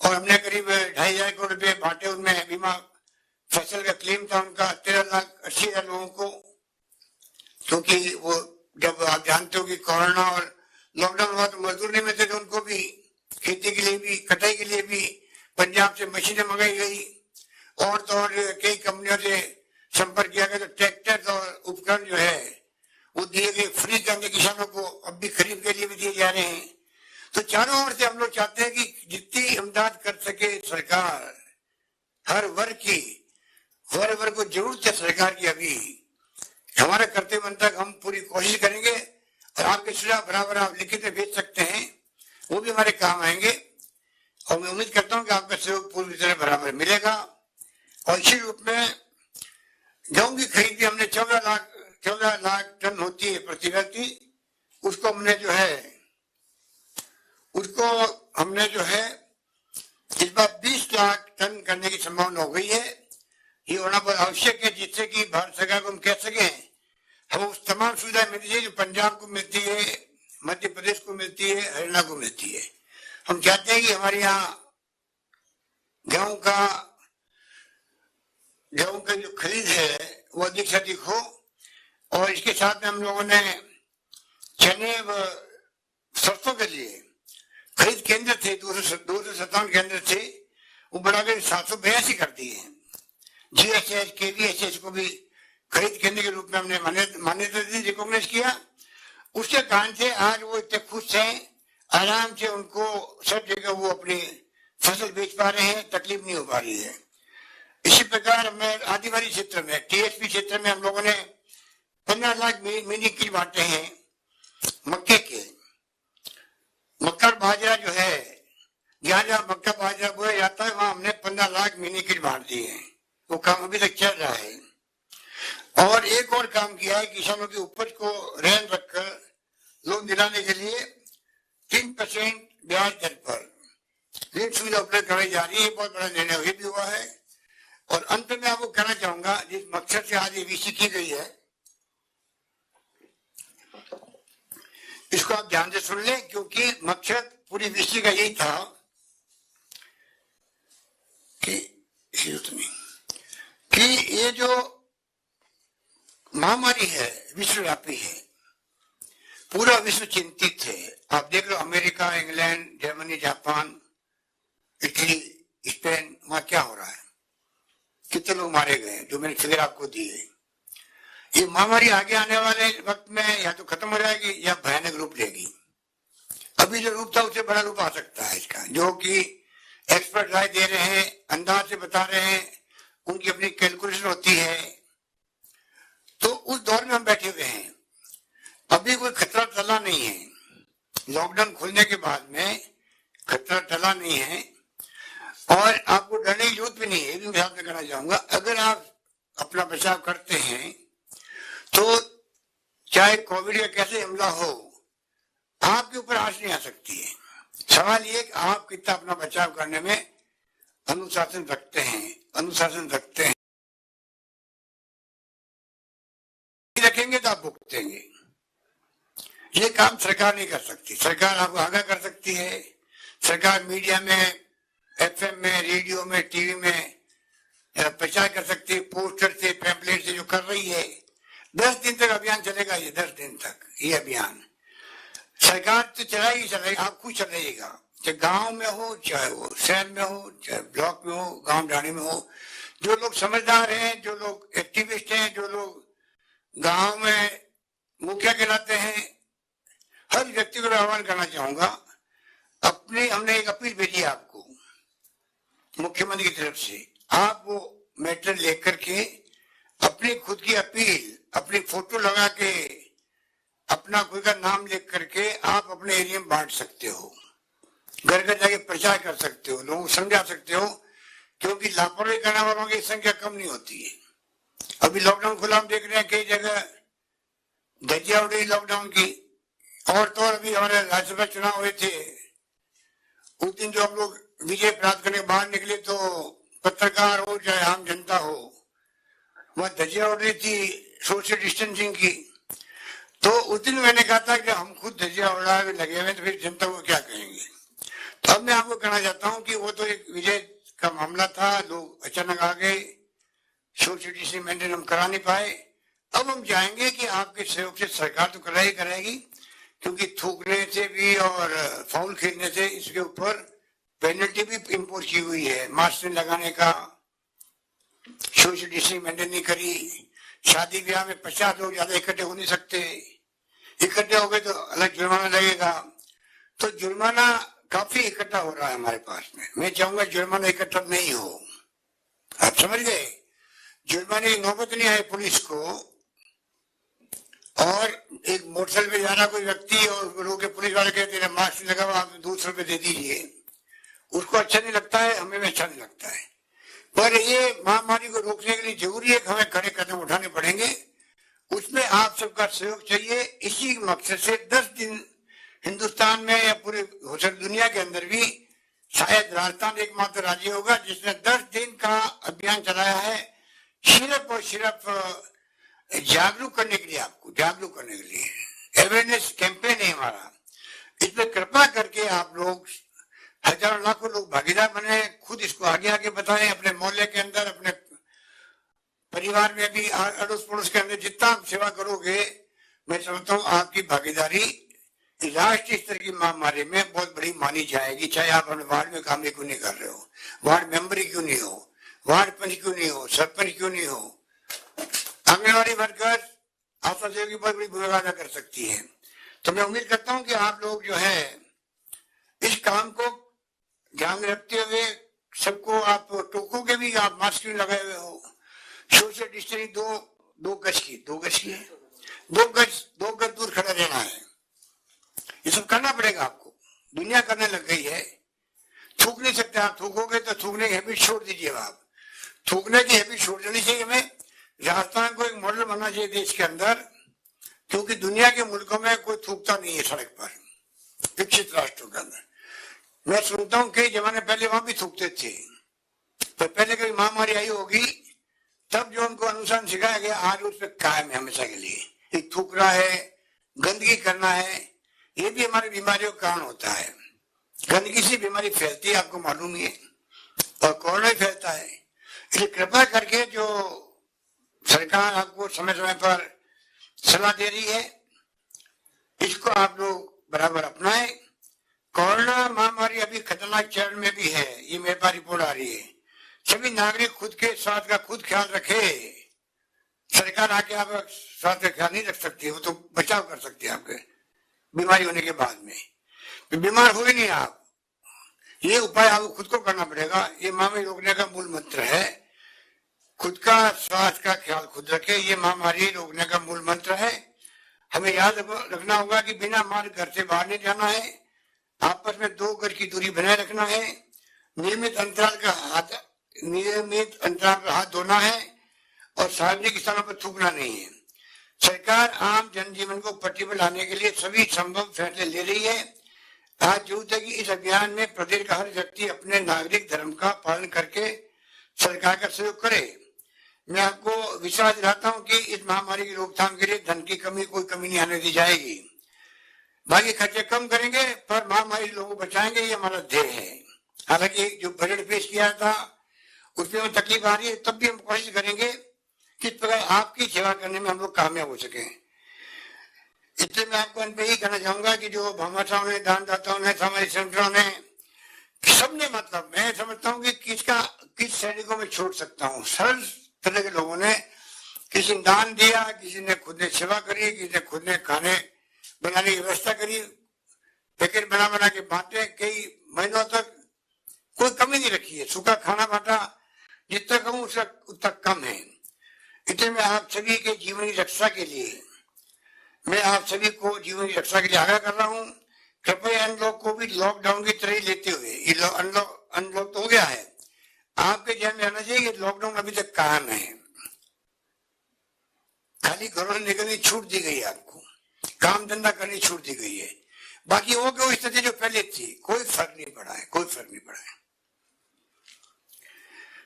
और हमने करीब 2,500 करोड़ रुपए बांटे। उनमें बीमा फसल का क्लेम था उनका 13,80,000 लोगों को, क्योंकि वो जब आप जानते हो कि कोरोना और लॉकडाउन हुआ तो मजदूर नहीं मिलते थे, उनको भी खेती के लिए भी, कटाई के लिए भी पंजाब से मशीनें मंगाई गई और तो और कई कंपनियों से संपर्क किया गया, तो ट्रैक्टर और उपकरण जो है वो दिए गए फ्री करके किसानों को, अब भी खरीद के लिए भी दिए जा रहे हैं। तो चारों ओर से हम लोग चाहते हैं कि जितनी इमदाद कर सके सरकार, हर वर्ग की, हर वर्ग को जरूरत है सरकार की। अभी हमारा कर्तव्य बनता है, हम पूरी कोशिश करेंगे और आपके सुझाव बराबर आप लिखित में भेज सकते हैं, वो भी हमारे काम आएंगे और मैं उम्मीद करता हूँ कि आपका सहयोग पूरी तरह बराबर मिलेगा। और इसी रूप में गेहूं की खरीद भी हमने 14 लाख टन होती है प्रति व्यक्ति, उसको हमने जो है इस बार 20 लाख टन करने की संभावना हो गई है। ये होना बहुत आवश्यक है, जिससे कि भारत सरकार को हम कह सके हम उस तमाम सुविधाएं मिलती है जो पंजाब को मिलती है, मध्य प्रदेश को मिलती है, हरियाणा को मिलती है। हम चाहते हैं कि हमारे यहाँ गेहूं का जो खरीद है वो अधिक से अधिक हो। और इसके साथ में हम लोगों ने चने व सरसों के लिए खरीद केंद्र थे, 257 केंद्र थे, वो बढ़ाकर 782 कर दिए हैं। GSS, KVSS को भी खरीद केंद्र के रूप में हमने मान्यता दी, रिकॉग्नाइज किया। उसके कारण से आज वो इतने खुश हैं, आराम से उनको सब जगह वो अपनी फसल बेच पा रहे हैं, तकलीफ नहीं हो पा रही है। इसी प्रकार हमें आदिवासी क्षेत्र में, TSP क्षेत्र में हम लोगों ने 15 लाख मिनी किट बांटे हैं मक्के के। मक्का बाजरा जो है, जहाँ जहाँ मक्का बाजरा बोया जाता है वहां हमने 15 लाख मिनी किट बांट दिए हैं। वो काम अभी तक चल रहा है। और एक और काम किया है, किसानों की उपज को रहन रखकर लोन दिलाने के लिए 3% ब्याज दर पर ऋण सुविधा उपलब्ध कराई जा रही है। बहुत बड़ा निर्णय ये भी हुआ है। और अंत में आपको कहना चाहूंगा, जिस मकसद से आज ये वीसी की गई है, इसको आप ध्यान से सुन लें, क्योंकि मकसद पूरी वीसी का यही था कि ये जो महामारी है विश्वव्यापी है, पूरा विश्व चिंतित है। आप देख लो America, England, Germany, Japan, Italy, Spain, वहां क्या हो रहा है, कितने लोग मारे गए, जो मैंने फिगर आपको दी है। ये महामारी आगे आने वाले वक्त में या तो खत्म हो जाएगी या भयानक रूप लेगी। अभी जो रूप था उससे बड़ा रूप आ सकता है इसका, जो कि एक्सपर्ट राय दे रहे हैं, अंदाज से बता रहे हैं, उनकी अपनी कैलकुलेशन होती है। तो उस दौर में हम बैठे हुए हैं। अभी कोई खतरा टला नहीं है, लॉकडाउन खुलने के बाद में खतरा टला नहीं है और आपको डरने की जरूरत भी नहीं है। ये भी मैं आपसे कहना चाहूंगा, अगर आप अपना बचाव करते हैं तो चाहे कोविड का कैसे हमला हो, आपके ऊपर आंच नहीं आ सकती है। सवाल ये कि आप कितना अपना बचाव करने में अनुशासन रखते हैं, रखेंगे तो आप भुगतेंगे। ये काम सरकार नहीं कर सकती। सरकार आपको आगाह कर सकती है, सरकार मीडिया में, FM में, रेडियो में, टीवी में प्रचार कर सकती है, पोस्टर से, पैम्पलेट से जो कर रही है। 10 दिन तक अभियान चलेगा, ये 10 दिन तक ये अभियान सरकार तो चलाएगी, आप खुद चलाइएगा, चाहे गांव में हो, चाहे वो शहर में हो, चाहे ब्लॉक में हो, गांव ढाणी में हो, जो लोग समझदार हैं, जो लोग एक्टिविस्ट हैं, जो लोग गांव में मुखिया कहलाते हैं, हर व्यक्ति को आह्वान करना चाहूंगा। हमने एक अपील भेजी है आपको मुख्यमंत्री की तरफ से। आप वो मैटर लेकर के अपनी खुद की अपील, अपनी फोटो लगा के, अपना खुद का नाम लिख करके आप अपने एरिया में बांट सकते हो, घर घर जाके प्रचार कर सकते हो, लोगों को समझा सकते हो, क्योंकि लापरवाही करने वालों की संख्या कम नहीं होती है। अभी लॉकडाउन खुला, हम देख रहे हैं कई जगह धज्जियां उड़ रही लॉकडाउन की। और तो अभी हमारे राज्यसभा चुनाव हुए थे, उस दिन जो हम लोग विजय प्राप्त करने बाहर निकले तो पत्रकार हो चाहे आम जनता हो, वह धज्जियां उड़ रही थी सोशल डिस्टेंसिंग की। तो उस दिन मैंने कहा था कि हम खुद धज्जियां उड़ाए लगे हुए, तो फिर जनता को क्या कहेंगे। तो अब मैं आपको कहना चाहता हूं कि वो तो एक विजय का मामला था, लोग अचानक आ गए, सोशल डिस्टेंसिंग मेंटेन हम करा नहीं पाए। अब हम चाहेंगे कि आपके सहयोग से सरकार तो कराएगी, क्योंकि थूकने से भी और फाउल खेलने से इसके ऊपर पेनल्टी भी इम्पोज की हुई है। मास्क लगाने का, सोशल डिस्टेंसिंग मेंटेन नहीं करी, शादी ब्याह में 50 लोग ज्यादा इकट्ठे हो नहीं सकते, इकट्ठे हो गए तो अलग जुर्माना लगेगा। तो जुर्माना काफी इकट्ठा हो रहा है हमारे पास में। मैं चाहूंगा जुर्माना इकट्ठा नहीं हो, आप समझ गए। जुर्माने की नौबत नहीं आए पुलिस को, और एक मोटरसाइकिल पे जा रहा कोई व्यक्ति और रोक के पुलिस वाले कहते हैं मास्क लगा हुआ, आप 200 रुपए दे दीजिए, उसको अच्छा नहीं लगता है, हमें भी अच्छा नहीं लगता है। पर ये महामारी को रोकने के लिए जरूरी है कि हमें कड़े कदम उठाने पड़ेंगे, उसमें आप सबका सहयोग चाहिए। इसी मकसद से 10 दिन हिंदुस्तान में या पूरे दुनिया के अंदर भी शायद राजस्थान एकमात्र राज्य होगा जिसने 10 दिन का अभियान चलाया है, सिर्फ और सिर्फ जागरूक करने के लिए, आपको जागरूक करने के लिए। अवेयरनेस कैंपेन है हमारा। इसमें कृपा करके आप लोग, हजारों लाखों लोग भागीदार बने, खुद इसको आगे आगे बताएं, अपने मोहल्ले के अंदर, अपने परिवार में भी, अड़ोस पड़ोस के अंदर जितना आप सेवा करोगे, मैं समझता हूँ आपकी भागीदारी राष्ट्रीय स्तर की महामारी में बहुत बड़ी मानी जाएगी। चाहे आप अपने वार्ड में काम क्यों नहीं कर रहे हो, वार्ड मेंबर क्यों नहीं हो, वार्ड पंच क्यों नहीं हो, सरपंच क्यों नहीं हो, आंगनबाड़ी वर्कर, आशा सेवक की बहुत बड़ी भूमिका अदा कर सकती है। तो मैं उम्मीद करता हूं कि आप लोग जो है इस काम को ध्यान में रखते हुए, सबको आप टोकोगे भी, आप मास्क भी लगाए हुए हो, सोशल डिस्टेंसिंग दो गज की है, दो गज दूर खड़ा रहना है। ये सब करना पड़ेगा आपको, दुनिया करने लग गई है। थूक नहीं सकते आप, थूकोगे तो थूकने की हैबिट छोड़ दीजिए। आप थूकने की हैबिट छोड़ देनी चाहिए। हमें राजस्थान को एक मॉडल बनना चाहिए देश के अंदर, क्योंकि दुनिया के मुल्कों में कोई थूकता नहीं है सड़क पर, विकसित राष्ट्रों के अंदर। मैं सुनता हूँ कई जमाने पहले वहां भी थूकते थे, तो पहले कभी महामारी आई होगी तब जो उनको अनुसार सिखाया गया, आज उस पर कायम है हमेशा के लिए। एक थूकना है, गंदगी करना है, ये भी हमारी बीमारियों का कारण होता है। गंदगी से बीमारी फैलती है, आपको मालूम ही है, और कोरोना ही फैलता है। इसलिए कृपा करके जो सरकार आपको समय समय पर सलाह दे रही है, इसको आप लोग बराबर अपनाएं। कोरोना महामारी अभी खतरनाक चरण में भी है, ये मेरे पास रिपोर्ट आ रही है। सभी नागरिक खुद के स्वास्थ्य का खुद ख्याल रखे। सरकार आके आप स्वास्थ्य का ख्याल नहीं रख सकती, वो तो बचाव कर सकती है आपके बीमारी होने के बाद में। बीमार हो ही नहीं आप, ये उपाय आपको खुद को करना पड़ेगा। ये महामारी रोकने का मूल मंत्र है, खुद का स्वास्थ्य का ख्याल खुद रखे, ये महामारी रोकने का मूल मंत्र है। हमें याद रखना होगा कि बिना मास्क घर से बाहर नहीं जाना है, आपस में 2 गज की दूरी बनाए रखना है, नियमित अंतराल पर हाथ धोना है, और सार्वजनिक स्थानों पर थूकना नहीं है। सरकार आम जनजीवन को पटरी पर लाने के लिए सभी संभव फैसले ले रही है। आज जरूरत है कि इस अभियान में प्रदेश का हर व्यक्ति अपने नागरिक धर्म का पालन करके सरकार का सहयोग करे। मैं आपको विश्वास दिलाता हूं कि इस महामारी की रोकथाम के लिए धन की कोई कमी नहीं आने दी जाएगी। बाकी खर्चे कम करेंगे पर महामारी लोगों को बचाएंगे, ये हमारा ध्येय है। हालांकि जो बजट पेश किया था उसमें तकलीफ आ रही है, तब भी हम कोशिश करेंगे किस प्रकार आपकी सेवा करने में हम लोग कामयाब हो सके। इसलिए मैं आपको अंत में यही कहना चाहूंगा कि जो भामाशाहों ने, दानदाताओं ने, सामाजिक संगठनों ने सबने मतलब मैं समझता हूँ कि किस श्रेणी को मैं छोड़ सकता हूँ। सरल तरह के लोगों ने, किसी ने दान दिया, किसी ने खुद ने सेवा करी, किसी ने खुद ने खाने बनाने की व्यवस्था करी, पैकेट बना के बांटे, कई महीनों तक कोई कमी नहीं रखी है, सूखा खाना बांटा। जितना कहूँ उसका उतना कम है। इतने में आप सभी के जीवन की रक्षा के लिए मैं आप सभी को जीवन की रक्षा के लिए आग्रह कर रहा हूँ। कृपया अनलॉक को भी लॉकडाउन की तरह ही लेते हुए, ये अनलॉक तो हो गया है, आपके ध्यान में आना चाहिए कि लॉकडाउन अभी तक कायम है। खाली घरों से निकलने छूट दी गई है, आपको काम धंधा करने छूट दी गई है। बाकी वो स्थिति जो पहले थी, कोई फर्क नहीं पड़ा है, कोई फर्क नहीं पड़ा है।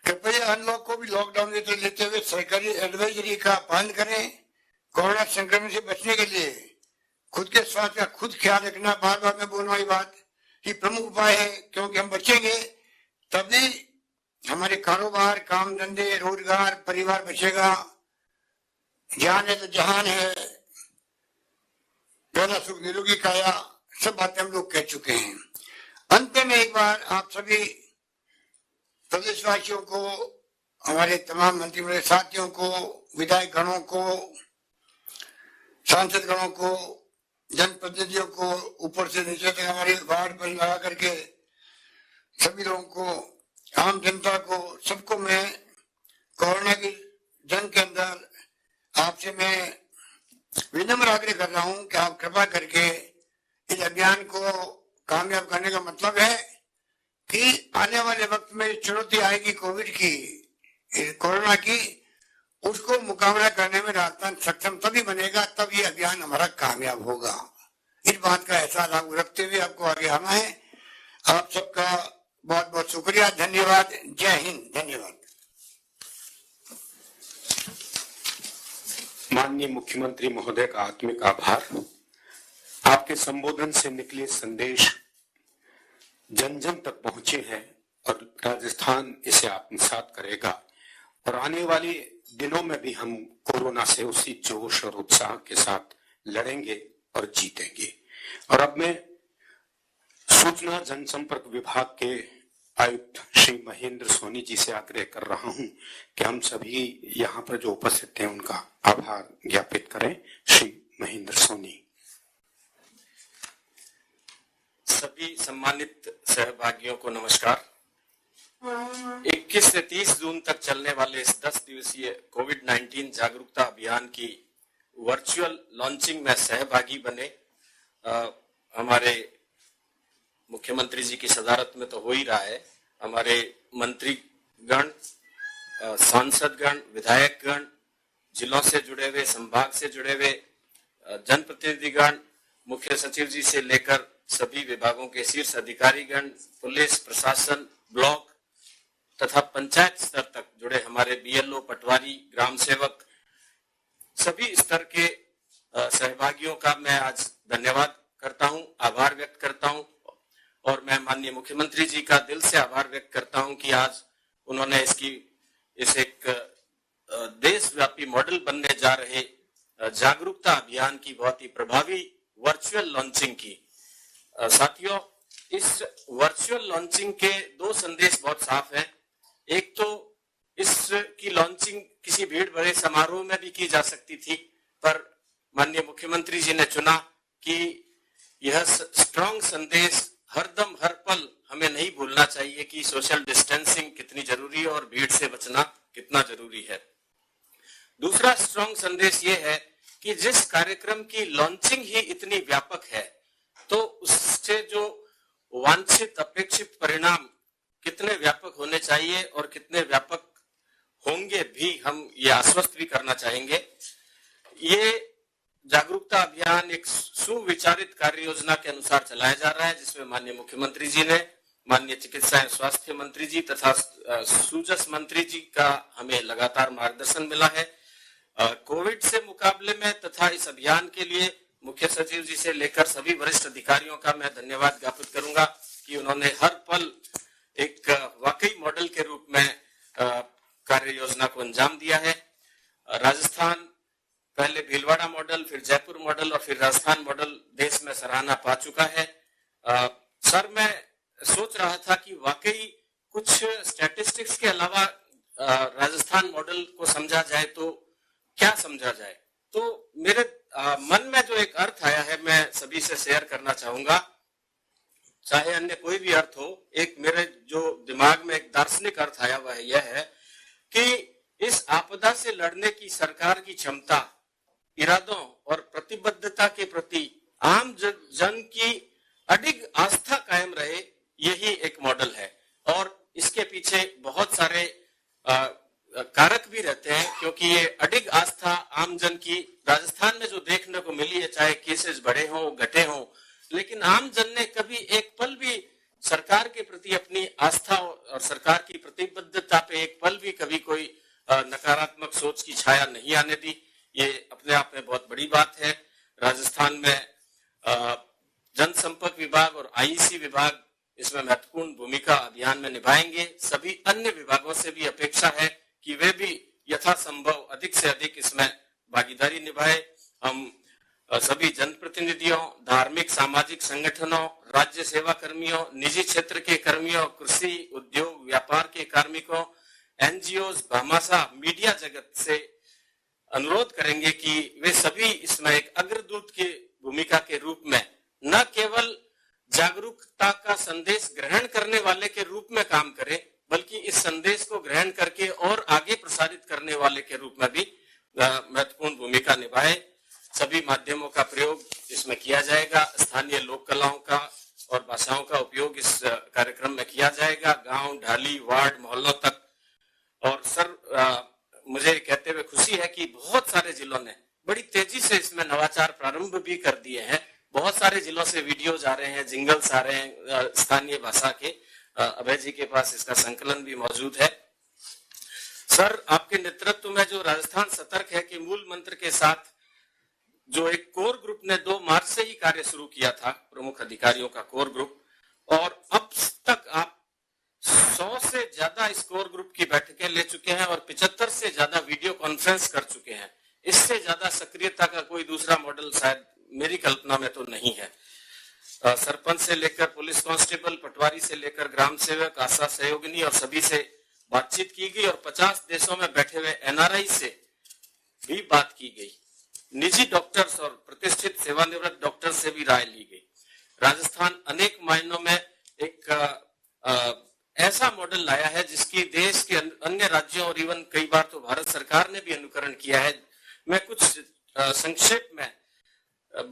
कृपया अनलॉक को भी लॉकडाउन की तरह लेते हुए सरकारी एडवाइजरी का पालन करें। कोरोना संक्रमण से बचने के लिए खुद के स्वास्थ्य का खुद ख्याल रखना, बार बार मैं बोल रहा हूँ ये बात, ये प्रमुख उपाय है। क्योंकि हम बचेंगे तभी हमारे कारोबार, काम धंधे, रोजगार, परिवार बचेगा। जान है तो जहान है, पहला सुख निरोगी काया, सब बातें हम लोग कह चुके हैं। अंत में एक बार आप सभी प्रदेशवासियों को, हमारे तमाम मंत्रिमंडल साथियों को, विधायक गणों को, सांसद गणों को, जनप्रतिनिधियों को, ऊपर से नीचे तक हमारे वार्ड पर लगा करके सभी लोगों को, आम जनता को, सबको मैं कोरोना की जंग के अंदर आपसे मैं विनम्र आग्रह कर रहा हूं कि आप कृपा करके इस अभियान को कामयाब करने का मतलब है कि आने वाले वक्त में चुनौती आएगी कोविड की, कोरोना की, उसको मुकाबला करने में राजस्थान सक्षम तभी बनेगा, तब ये अभियान हमारा कामयाब होगा। इस बात का एहसास आपको रखते हुए आपको आगे आना है। आप सबका बहुत बहुत शुक्रिया, धन्यवाद। जय हिंद। धन्यवाद। माननीय मुख्यमंत्री महोदय का आत्मिक आभार। आपके संबोधन से निकले संदेश जन जन तक पहुंचे हैं और राजस्थान इसे आत्मसात करेगा और आने वाले दिनों में भी हम कोरोना से उसी जोश और उत्साह के साथ लड़ेंगे और जीतेंगे। और अब मैं सूचना जनसंपर्क विभाग के आयुक्त श्री महेंद्र सोनी जी से आग्रह कर रहा हूं कि हम सभी यहाँ पर जो उपस्थित हैं उनका आभार ज्ञापित करें। श्री महेंद्र सोनी। सभी सम्मानित सहभागियों को नमस्कार। 21 से 30 जून तक चलने वाले इस 10 दिवसीय कोविड-19 जागरूकता अभियान की वर्चुअल लॉन्चिंग में सहभागी बने। हमारे मुख्यमंत्री जी की सदारत में तो हो ही रहा है। हमारे मंत्रीगण, सांसदगण, विधायकगण, जिलों से जुड़े हुए, संभाग से जुड़े हुए जनप्रतिनिधिगण, मुख्य सचिव जी से लेकर सभी विभागों के शीर्ष अधिकारीगण, पुलिस प्रशासन, ब्लॉक तथा पंचायत स्तर तक जुड़े हमारे बीएलओ, पटवारी, ग्राम सेवक, सभी स्तर के सहभागियों का मैं आज धन्यवाद करता हूं, आभार व्यक्त करता हूं। और मैं माननीय मुख्यमंत्री जी का दिल से आभार व्यक्त करता हूं कि आज उन्होंने इस एक देशव्यापी मॉडल बनने जा रहे जागरूकता अभियान की बहुत ही प्रभावी वर्चुअल लॉन्चिंग की। साथियों, इस वर्चुअल लॉन्चिंग के दो संदेश बहुत साफ हैं। एक तो इसकी लॉन्चिंग किसी भीड़ भरे समारोह में भी की जा सकती थी, पर माननीय मुख्यमंत्री जी ने चुना कि यह स्ट्रॉन्ग संदेश हरदम हर पल हमें नहीं भूलना चाहिए कि सोशल डिस्टेंसिंग कितनी जरूरी है और भीड़ से बचना कितना जरूरी है। दूसरा स्ट्रॉन्ग संदेश ये है कि जिस कार्यक्रम की लॉन्चिंग ही इतनी व्यापक है, तो उससे जो वांछित अपेक्षित परिणाम कितने व्यापक होने चाहिए और कितने व्यापक होंगे भी हम ये आश्वस्त भी करना चाहेंगे। ये जागरूकता अभियान एक सुविचारित कार्य योजना के अनुसार चलाया जा रहा है, जिसमें माननीय मुख्यमंत्री जी ने, माननीय चिकित्सा एवं स्वास्थ्य मंत्री जी तथा सुजस मंत्री जी का हमें लगातार मार्गदर्शन मिला है। कोविड से मुकाबले में तथा इस अभियान के लिए मुख्य सचिव जी से लेकर सभी वरिष्ठ अधिकारियों का मैं धन्यवाद ज्ञापित करूंगा कि उन्होंने हर पल एक वाकई मॉडल के रूप में कार्य योजना को अंजाम दिया है। राजस्थान पहले भीलवाड़ा मॉडल, फिर जयपुर मॉडल और फिर राजस्थान मॉडल देश में सराहना पा चुका है। सर, मैं सोच रहा था कि वाकई कुछ स्टैटिस्टिक्स के अलावा राजस्थान मॉडल को समझा जाए तो क्या समझा जाए। तो मेरे मन में जो एक अर्थ आया है मैं सभी से शेयर करना चाहूंगा, चाहे अन्य कोई भी अर्थ हो। एक मेरे जो दिमाग में एक दार्शनिक अर्थ आया वह यह है कि इस आपदा से लड़ने की सरकार की क्षमता, इरादों और प्रतिबद्धता के प्रति आम जन की अडिग आस्था कायम रहे, यही एक मॉडल है। और इसके पीछे बहुत सारे कारक भी रहते हैं, क्योंकि ये अडिग आस्था आम जन की राजस्थान में जो देखने को मिली है, चाहे केसेस बढ़े हों घटे हों, लेकिन आम जन ने कभी एक पल भी सरकार के प्रति अपनी आस्था और सरकार की प्रतिबद्धता पे एक पल भी कभी कोई नकारात्मक सोच की छाया नहीं आने दी। ये अपने आप में बहुत बड़ी बात है। राजस्थान में जनसंपर्क विभाग और आईईसी विभाग इसमें महत्वपूर्ण भूमिका अभियान में निभाएंगे। सभी अन्य विभागों से भी अपेक्षा है कि वे भी यथासंभव अधिक से अधिक इसमें भागीदारी निभाए। हम सभी जनप्रतिनिधियों, धार्मिक सामाजिक संगठनों, राज्य सेवा कर्मियों, निजी क्षेत्र के कर्मियों, कृषि उद्योग व्यापार के कार्मिकों, एनजीओज, भामाशाह, मीडिया जगत से अनुरोध करेंगे कि वे सभी इसमें एक अग्रदूत की भूमिका के रूप में न केवल जागरूकता का संदेश ग्रहण करने वाले के रूप में काम करें, बल्कि इस संदेश को ग्रहण करके और आगे प्रसारित करने वाले के रूप में भी महत्वपूर्ण भूमिका निभाए। सभी माध्यमों का प्रयोग इसमें किया जाएगा। स्थानीय लोक कलाओं का और भाषाओं का उपयोग इस कार्यक्रम में किया जाएगा, गांव, ढाली, वार्ड, मोहल्लों तक। और सर, मुझे कहते हुए खुशी है कि बहुत सारे जिलों ने बड़ी तेजी से इसमें नवाचार प्रारंभ भी कर दिए हैं। बहुत सारे जिलों से वीडियोज आ रहे हैं, जिंगल्स आ रहे हैं स्थानीय भाषा के। अभय जी के पास इसका संकलन भी मौजूद है। सर, आपके नेतृत्व में जो राजस्थान सतर्क है के मूल मंत्र के साथ जो एक कोर ग्रुप ने 2 मार्च से ही कार्य शुरू किया था, प्रमुख अधिकारियों का कोर ग्रुप, और अब तक आप 100 से ज्यादा इस कोर ग्रुप की बैठकें ले चुके हैं और 75 से ज्यादा वीडियो कॉन्फ्रेंस कर चुके हैं। इससे ज्यादा सक्रियता का कोई दूसरा मॉडल शायद मेरी कल्पना में तो नहीं है। सरपंच से लेकर पुलिस कांस्टेबल, पटवारी से लेकर ग्राम सेवक, आशा सहयोगिनी और सभी से बातचीत की गई और 50 देशों में बैठे हुए एनआरआई से भी बात की गई। निजी डॉक्टर्स और प्रतिष्ठित सेवानिवृत्त डॉक्टर से भी राय ली गई। राजस्थान अनेक मायनों में एक ऐसा मॉडल लाया है जिसकी देश के अन्य राज्यों और इवन कई बार तो भारत सरकार ने भी अनुकरण किया है। मैं कुछ संक्षेप में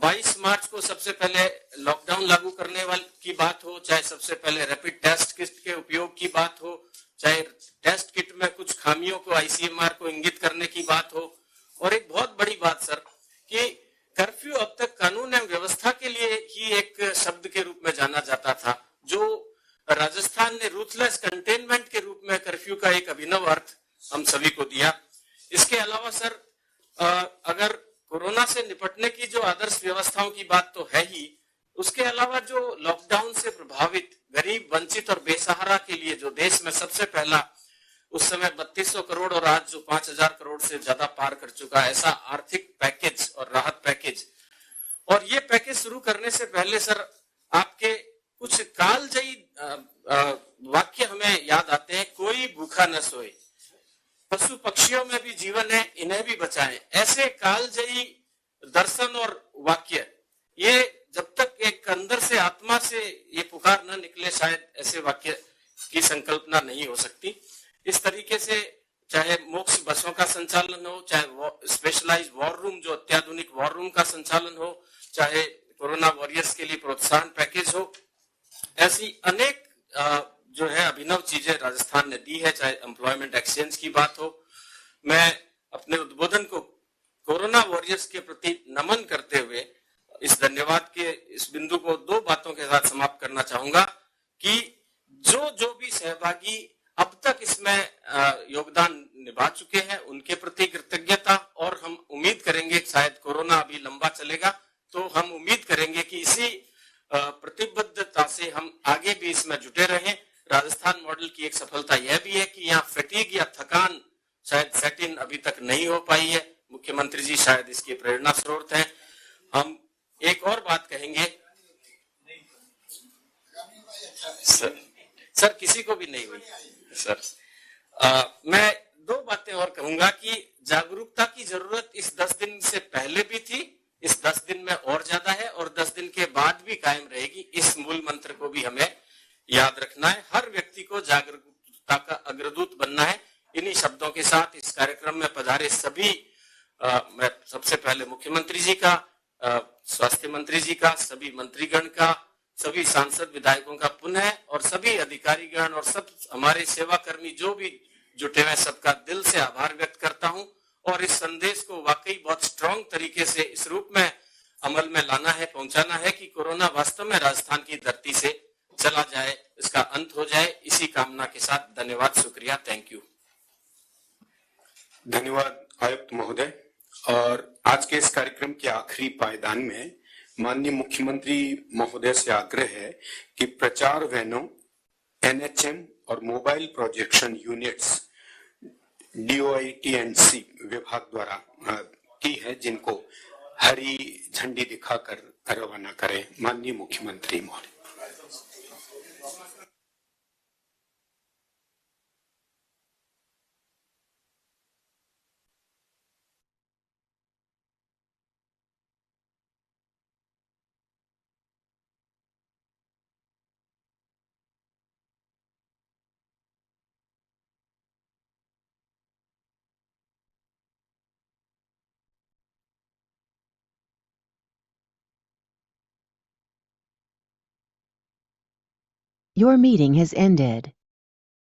22 मार्च को सबसे पहले लॉकडाउन लागू करने वाली की बात हो, चाहे सबसे पहले रैपिड टेस्ट किट के उपयोग की बात हो, चाहे टेस्ट किट में कुछ खामियों को आईसीएमआर को इंगित करने की बात हो, और एक बहुत बड़ी बात सर कि कर्फ्यू अब तक कानून एवं व्यवस्था के लिए ही एक शब्द के रूप में जाना जाता था, जो राजस्थान ने रूथलेस कंटेनमेंट के रूप में कर्फ्यू का एक अभिनव अर्थ हम सभी को दिया। इसके अलावा सर, अगर कोरोना से निपटने की जो आदर्श व्यवस्थाओं की बात तो है ही, उसके अलावा जो लॉकडाउन से प्रभावित गरीब, वंचित और बेसहारा के लिए जो देश में सबसे पहला उस समय 3200 करोड़ और आज जो 5000 करोड़ से ज्यादा पार कर चुका है, ऐसा आर्थिक पैकेज और राहत पैकेज। और ये पैकेज शुरू करने से पहले सर, आपके कुछ कालजयी वाक्य हमें याद आते हैं। कोई भूखा न सोए, पशु पक्षियों में भी जीवन है, इन्हें भी बचाएं। ऐसे कालजयी दर्शन और वाक्य, ये जब तक एक अंदर से आत्मा से ये पुकार न निकले, शायद ऐसे वाक्य की संकल्पना नहीं हो सकती। इस तरीके से चाहे मोक्ष बसों का संचालन हो, चाहे स्पेशलाइज्ड वॉर रूम, जो अत्याधुनिक वॉर रूम का संचालन हो, चाहे कोरोना वॉरियर्स के लिए प्रोत्साहन पैकेज हो, ऐसी अनेक जो है अभिनव चीजें राजस्थान ने दी है। चाहे एम्प्लॉयमेंट एक्सचेंज की बात हो। मैं अपने उद्बोधन को कोरोना वॉरियर्स के प्रति नमन करते हुए इस धन्यवाद के इस बिंदु को 2 बातों के साथ समाप्त करना चाहूंगा कि जो भी सहभागी अब तक इसमें योगदान निभा चुके हैं, उनके प्रति कृतज्ञता। और हम उम्मीद करेंगे, शायद कोरोना अभी लंबा चलेगा, तो हम उम्मीद करेंगे कि इसी प्रतिबद्धता से हम आगे भी इसमें जुटे रहें। राजस्थान मॉडल की एक सफलता यह भी है कि यहाँ फटीग या थकान शायद सेट इन अभी तक नहीं हो पाई है। मुख्यमंत्री जी शायद इसके प्रेरणा स्रोत हैं। हम एक और बात कहेंगे सर किसी को भी नहीं हुई सर। मैं दो बातें और कहूंगा कि जागरूकता की जरूरत इस 10 दिन से पहले भी थी, इस 10 दिन में और ज्यादा है और 10 दिन के बाद भी कायम रहेगी। इस मूल मंत्र को भी हमें याद रखना है। हर व्यक्ति को जागरूकता का अग्रदूत बनना है। इन्हीं शब्दों के साथ इस कार्यक्रम में पधारे सभी मैं सबसे पहले मुख्यमंत्री जी का, स्वास्थ्य मंत्री जी का, सभी मंत्रीगण का, सभी सांसद विधायकों का पुनः और सभी अधिकारीगण और सब हमारे सेवाकर्मी जो भी जुटे हुए सबका दिल से आभार व्यक्त करता हूं। और इस संदेश को वाकई बहुत स्ट्रांग तरीके से इस रूप में अमल में लाना है, पहुंचाना है कि कोरोना वास्तव में राजस्थान की धरती से चला जाए, इसका अंत हो जाए। इसी कामना के साथ धन्यवाद, शुक्रिया, थैंक यू। धन्यवाद आयुक्त महोदय। और आज के इस कार्यक्रम के आखिरी पायदान में माननीय मुख्यमंत्री महोदय से आग्रह है कि प्रचार वैनों, एनएचएम और मोबाइल प्रोजेक्शन यूनिट्स DOIT&C विभाग द्वारा की है, जिनको हरी झंडी दिखाकर रवाना करें। माननीय मुख्यमंत्री महोदय। Your meeting has ended.